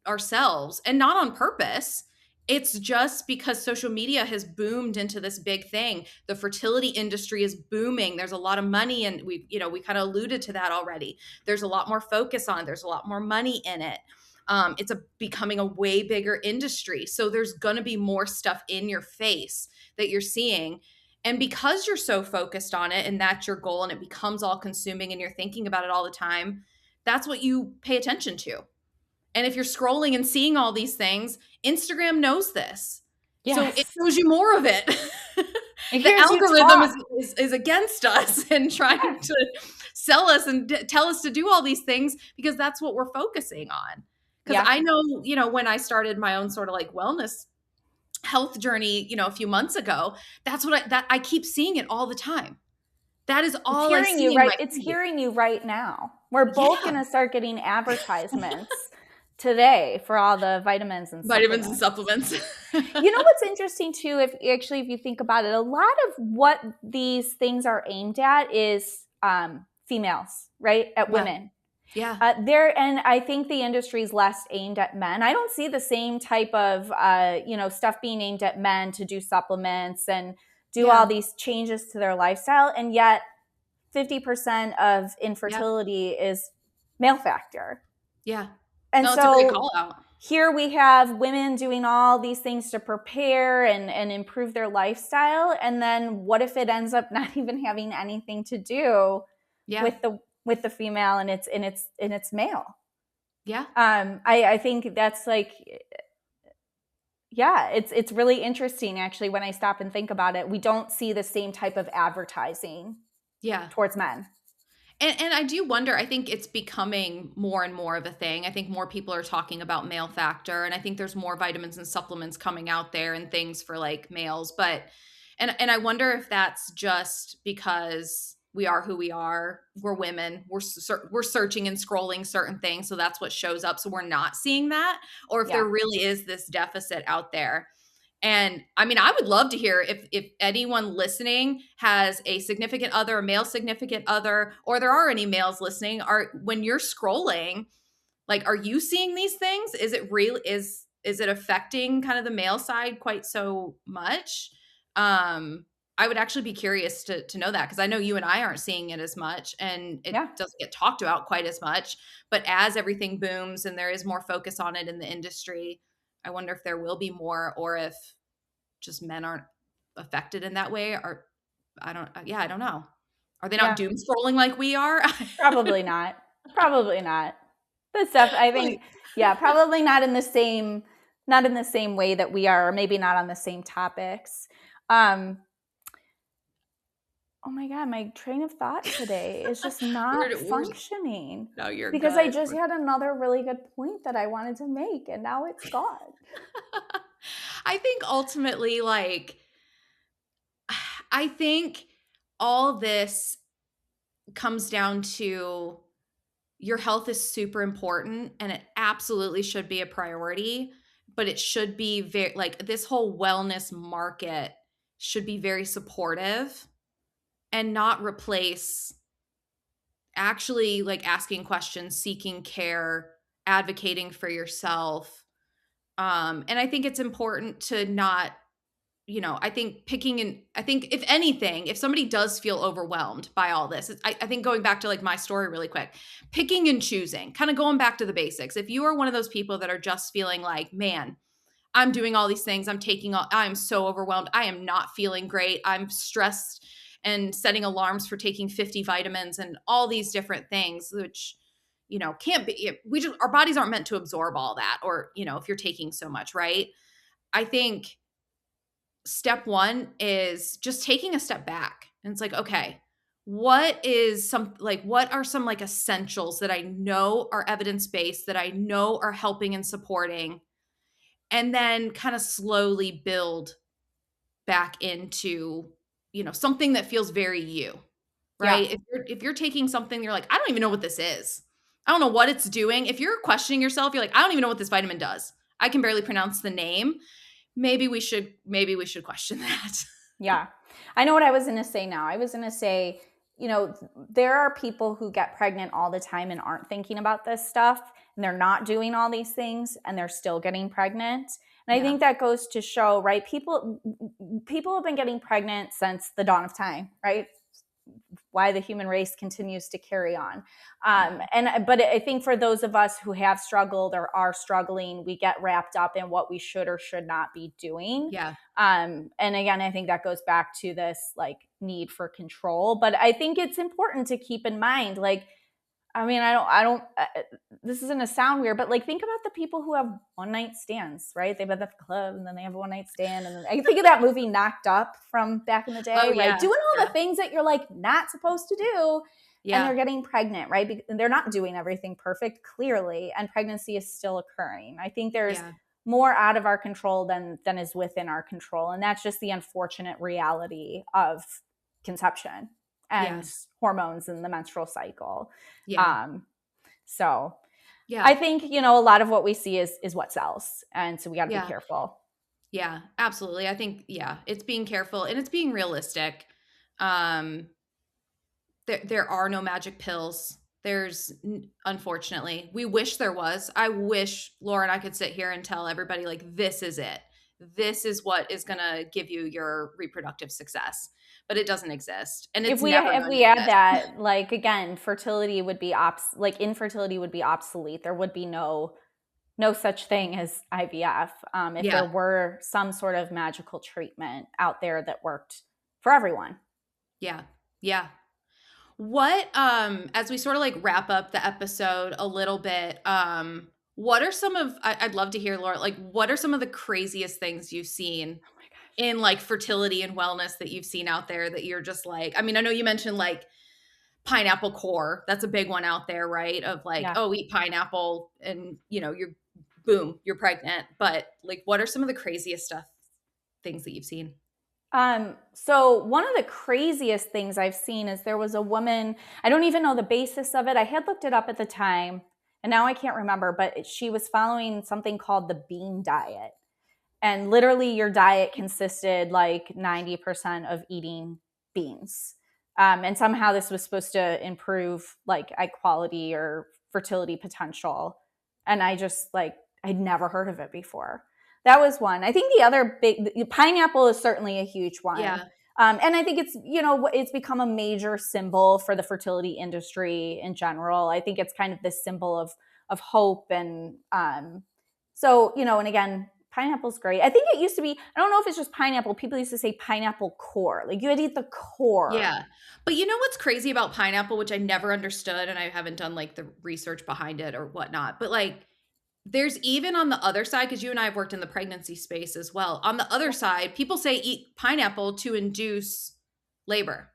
B: ourselves, and not on purpose. It's just because social media has boomed into this big thing. The fertility industry is booming. There's a lot of money, and we kind of alluded to that already. There's a lot more focus on it. There's a lot more money in it. It's becoming a way bigger industry. So there's going to be more stuff in your face that you're seeing. And because you're so focused on it and that's your goal, and it becomes all consuming and you're thinking about it all the time, that's what you pay attention to. And if you're scrolling and seeing all these things, Instagram knows this. Yes. So it shows you more of it. The algorithm is against us and trying to sell us and tell us to do all these things because that's what we're focusing on. Because I know, when I started my own sort of, like, wellness health journey, a few months ago, that's what I keep seeing it all the time. That is all I'm seeing.
C: It's hearing you right now. We're both going to start getting advertisements today for all the vitamins and supplements. What's interesting too, if you think about it, a lot of what these things are aimed at is females, right? At women.
B: Yeah.
C: And I think the industry is less aimed at men. I don't see the same type of, stuff being aimed at men to do supplements and do all
B: Yeah.
C: these changes to their lifestyle. And yet 50% of
B: Yeah.
C: infertility is male factor.
B: Yeah.
C: And
B: No, it's a great
C: so
B: call out.
C: here we have women doing all these things to prepare and improve their lifestyle. And then what if it ends up not even having anything to do
B: Yeah.
C: with the female and it's male?
B: Yeah.
C: I think that's like, yeah, it's really interesting actually when I stop and think about it. We don't see the same type of advertising
B: Yeah.
C: towards men.
B: And I do wonder, I think it's becoming more and more of a thing. I think more people are talking about male factor, and I think there's more vitamins and supplements coming out there and things for like males. But and I wonder if that's just because we are who we are. We're women. We're searching and scrolling certain things, so that's what shows up. So we're not seeing that, or if
C: Yeah.
B: there really is this deficit out there. And I mean, I would love to hear if anyone listening has a significant other, a male significant other, or there are any males listening, are when you're scrolling, like, are you seeing these things? Is it real? Is it affecting kind of the male side quite so much? I would actually be curious to know that, because I know you and I aren't seeing it as much, and it
C: Yeah.
B: doesn't get talked about quite as much. But as everything booms and there is more focus on it in the industry, I wonder if there will be more, or if just men aren't affected in that way. Or I don't know. Are they not
C: Yeah.
B: doom scrolling like we are?
C: Probably not. Probably not. But stuff, I think,
B: Like,
C: yeah, probably not in the same way that we are, or maybe not on the same topics. Oh my God, my train of thought today is just not
B: we're
C: functioning
B: no, you're
C: because I
B: good.
C: just had another really good point that I wanted to make and now it's gone.
B: I think ultimately, like, I think all this comes down to your health is super important, and it absolutely should be a priority, but it should be very, like, this whole wellness market should be very supportive and not replace actually like asking questions, seeking care, advocating for yourself. And I think it's important to not, I think I think if anything, if somebody does feel overwhelmed by all this, I think going back to like my story really quick, picking and choosing, kind of going back to the basics. If you are one of those people that are just feeling like, man, I'm doing all these things, I'm so overwhelmed, I am not feeling great, I'm stressed and setting alarms for taking 50 vitamins and all these different things, which, can't be, our bodies aren't meant to absorb all that, or, if you're taking so much, right? I think step one is just taking a step back. And it's like, okay, what are some like essentials that I know are evidence-based, that I know are helping and supporting, and then kind of slowly build back into, something that feels very you,
C: Yeah.
B: right? If you're taking something, you're like, I don't even know what this is. I don't know what it's doing. If you're questioning yourself, you're like, I don't even know what this vitamin does. I can barely pronounce the name. Maybe we should question that.
C: Yeah. I know what I was going to say now. I was going to say, there are people who get pregnant all the time and aren't thinking about this stuff, and they're not doing all these things and they're still getting pregnant. And I think that goes to show, right? People have been getting pregnant since the dawn of time, right? Why the human race continues to carry on. But I think for those of us who have struggled or are struggling, we get wrapped up in what we should or should not be doing.
B: Yeah.
C: And again, I think that goes back to this like need for control. But I think it's important to keep in mind, like, I mean, this is going to sound weird, but like, think about the people who have one night stands, right? They've been at the club and then they have a one night stand. And then I think of that movie Knocked Up from back in the day,
B: Oh, yeah.
C: right? Doing all the things that you're like not supposed to do.
B: Yeah.
C: And they're getting pregnant, right? And they're not doing everything perfect, clearly. And pregnancy is still occurring. I think there's more out of our control than is within our control. And that's just the unfortunate reality of conception and hormones and the menstrual cycle. So I think, a lot of what we see is what sells. And so we got to be careful.
B: Yeah, absolutely. I think, it's being careful and it's being realistic. There are no magic pills. There's unfortunately, we wish there was. I wish Laura and I could sit here and tell everybody like, this is it. This is what is going to give you your reproductive success, but it doesn't exist. And it's never
C: if
B: going
C: we
B: to
C: add
B: exist.
C: that, like, again, fertility would be infertility would be obsolete. There would be no such thing as IVF if there were some sort of magical treatment out there that worked for everyone.
B: Yeah. Yeah. What, as we sort of like wrap up the episode a little bit, what are some of, I'd love to hear, Laura, like, what are some of the craziest things you've seen in like fertility and wellness that you've seen out there that you're just like, I mean, I know you mentioned like pineapple core. That's a big one out there, right? Of like, oh, eat pineapple and you're pregnant. But like, what are some of the craziest things that you've seen?
C: So one of the craziest things I've seen is there was a woman, I don't even know the basis of it. I had looked it up at the time and now I can't remember, but she was following something called the bean diet. And literally your diet consisted like 90% of eating beans. And somehow this was supposed to improve like egg quality or fertility potential. And I just I'd never heard of it before. That was one. I think the other pineapple is certainly a huge one.
B: Yeah.
C: And I think it's, it's become a major symbol for the fertility industry in general. I think it's kind of this symbol of hope. And so, and again, pineapple's great. I think it used to be, I don't know if it's just pineapple. People used to say pineapple core. Like you had to eat the core.
B: Yeah. But you know what's crazy about pineapple, which I never understood, and I haven't done like the research behind it or whatnot, but like there's even on the other side, because you and I have worked in the pregnancy space as well. On the other side, people say eat pineapple to induce labor.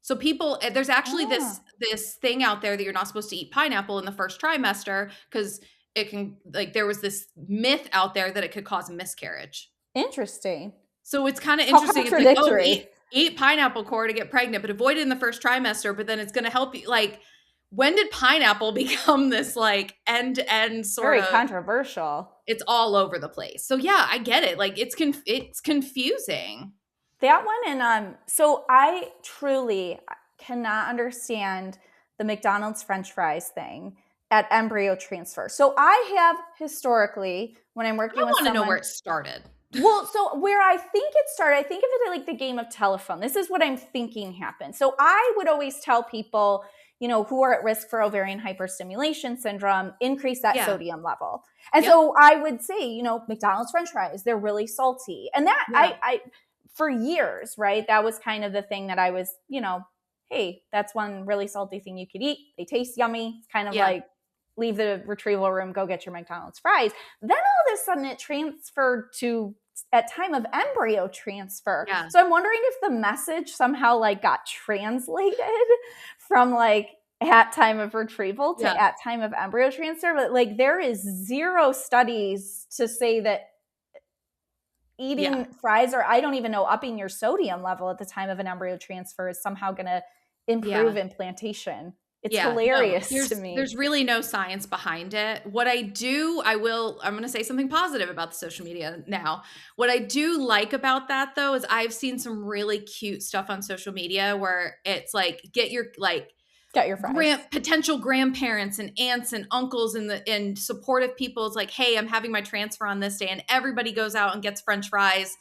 B: So there's actually this thing out there that you're not supposed to eat pineapple in the first trimester because it can, like, there was this myth out there that it could cause a miscarriage.
C: Interesting.
B: So it's kind of interesting. It's like, oh, eat pineapple core to get pregnant, but avoid it in the first trimester, but then it's going to help you. Like, when did pineapple become this like end-to-end sort of?
C: Very controversial.
B: It's all over the place. So yeah, I get it. Like it's confusing.
C: That one, and so I truly cannot understand the McDonald's French fries thing at embryo transfer. So I have historically, when I'm working with someone,
B: I want to know where it started.
C: Well, so where I think it started, I think of it like the game of telephone. This is what I'm thinking happened. So I would always tell people, who are at risk for ovarian hyperstimulation syndrome, increase that sodium level. And so I would say, McDonald's French fries, they're really salty. And that I for years, right? That was kind of the thing that I was, hey, that's one really salty thing you could eat. They taste yummy. It's kind of like leave the retrieval room, go get your McDonald's fries. Then all of a sudden it transferred to at time of embryo transfer. Yeah. So I'm wondering if the message somehow got translated from at time of retrieval to at time of embryo transfer. But there is zero studies to say that eating fries, or I don't even know, upping your sodium level at the time of an embryo transfer is somehow going to improve implantation. It's hilarious to me.
B: There's really no science behind it. What I'm going to say something positive about the social media now. What I do like about that though, is I've seen some really cute stuff on social media where it's like, get your fries. Potential grandparents and aunts and uncles and supportive people. It's like, hey, I'm having my transfer on this day. And everybody goes out and gets French fries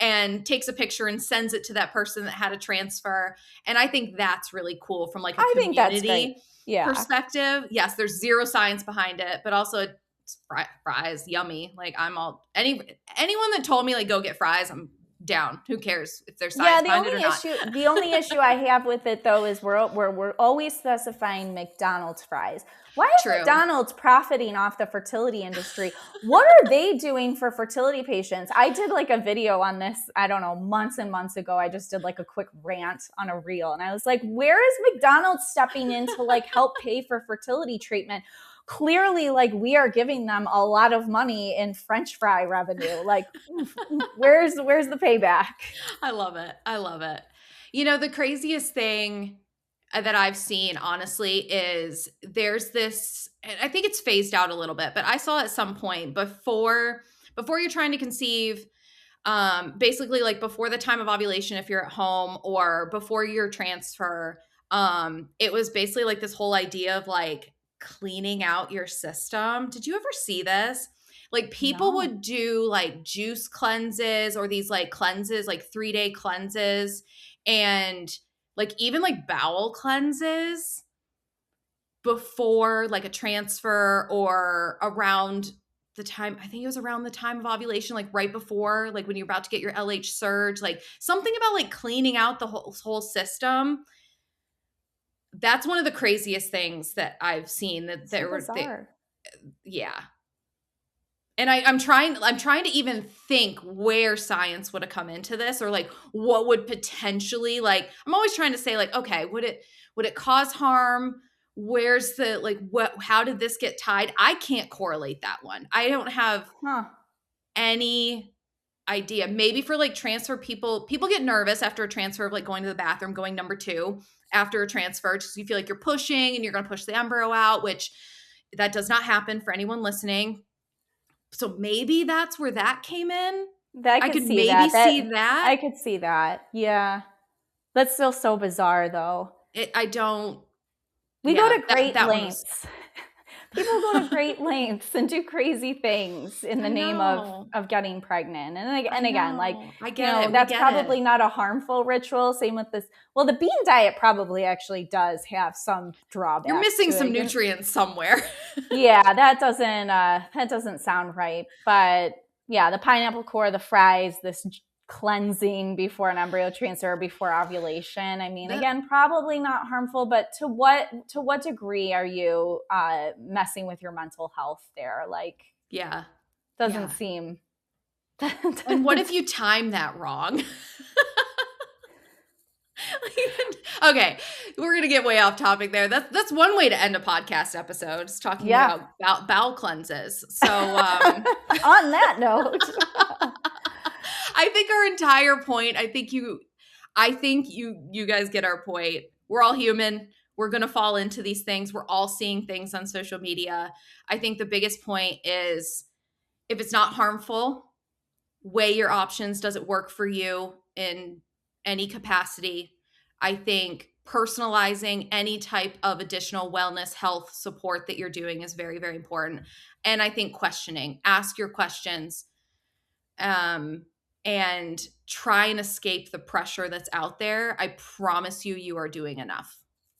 B: and takes a picture and sends it to that person that had a transfer. And I think that's really cool from a community perspective. Yes, there's zero science behind it, but also fries, yummy. Anyone that told me go get fries, I'm down. Who cares if there's science behind it or not?
C: The only issue I have with it though is we're always specifying McDonald's fries. Why is McDonald's profiting off the fertility industry? What are they doing for fertility patients? I did a video on this, I don't know, months and months ago. I just did a quick rant on a reel. And I was like, where is McDonald's stepping in to help pay for fertility treatment? Clearly, we are giving them a lot of money in French fry revenue. Where's the payback?
B: I love it. The craziest thing that I've seen, honestly, is there's this, and I think it's phased out a little bit, but I saw at some point before you're trying to conceive, basically before the time of ovulation, if you're at home, or before your transfer, It was basically like this whole idea of like cleaning out your system. Did you ever see this? Like people
C: No.
B: would do like juice cleanses or these like cleanses, like 3-day cleanses, and like even like bowel cleanses before like a transfer or around the time, I think it was around the time of ovulation, like right before, like when you're about to get your LH surge, like something about like cleaning out the whole system. That's one of the craziest things that I've seen that
C: So bizarre.
B: Yeah. And I'm trying to even think where science would have come into this, or like what would potentially, like, I'm always trying to say like, okay, would it cause harm? Where's the, like, how did this get tied? I can't correlate that one. I don't have any idea. Maybe for like transfer, people get nervous after a transfer of like going to the bathroom, going number 2 after a transfer, just you feel like you're pushing and you're going to push the embryo out, which that does not happen for anyone listening. So maybe that's where that came in. I could maybe see that.
C: I could see that. Yeah. That's still so bizarre though.
B: I don't.
C: We go to great lengths. People go to great lengths and do crazy things in the name of getting pregnant. And again, like,
B: I get it.
C: That's probably not a harmful ritual. Same with this. Well, the bean diet probably actually does have some drawbacks.
B: You're missing some nutrients somewhere.
C: Yeah, that doesn't sound right. But yeah, the pineapple core, the fries, this cleansing before an embryo transfer, before ovulation. I mean, again, probably not harmful, but to what degree are you messing with your mental health there? Like,
B: yeah,
C: doesn't seem.
B: And what if you time that wrong? Okay, we're gonna get way off topic there. That's one way to end a podcast episode, is talking about bowel cleanses. So
C: on that note.
B: I think our entire point, I think you guys get our point. We're all human. We're going to fall into these things. We're all seeing things on social media. I think the biggest point is, if it's not harmful, weigh your options. Does it work for you in any capacity? I think personalizing any type of additional wellness, health support that you're doing is very, very important. And I think questioning, ask your questions. And try and escape the pressure that's out there. I promise you are doing enough.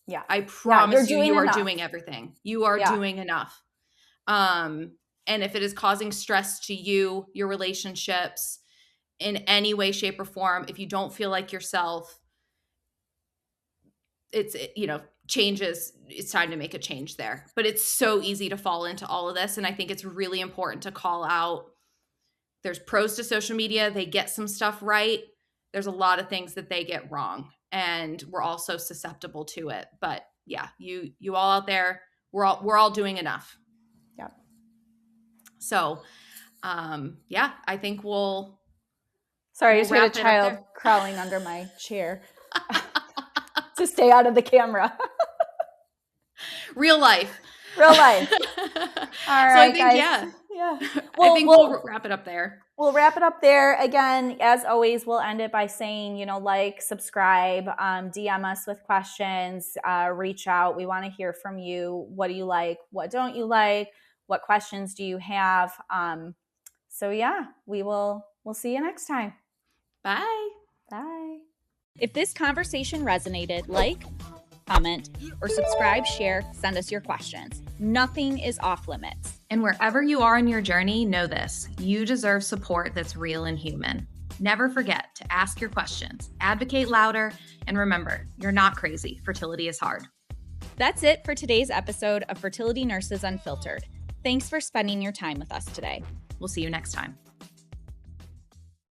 C: Yeah.
B: I promise you are doing everything. You are doing enough. And if it is causing stress to you, your relationships, in any way, shape, or form, if you don't feel like yourself, changes, it's time to make a change there. But it's so easy to fall into all of this. And I think it's really important to call out, there's pros to social media. They get some stuff right. There's a lot of things that they get wrong, and we're all so susceptible to it. But yeah, you all out there, we're all doing enough.
C: Yeah.
B: So, I think we'll.
C: Sorry, I just had a child crawling under my chair to stay out of the camera.
B: Real life.
C: All right,
B: so I think,
C: guys.
B: Yeah. Well, I think we'll wrap it up there.
C: We'll wrap it up there. Again, as always, we'll end it by saying, like, subscribe, DM us with questions, reach out. We want to hear from you. What do you like? What don't you like? What questions do you have? So yeah, we'll see you next time.
B: Bye.
C: Bye.
A: If this conversation resonated, like, comment, or subscribe, share, send us your questions. Nothing is off limits.
B: And wherever you are in your journey, know this: you deserve support that's real and human. Never forget to ask your questions, advocate louder, and remember, you're not crazy. Fertility is hard.
A: That's it for today's episode of Fertility Nurses Unfiltered. Thanks for spending your time with us today.
B: We'll see you next time.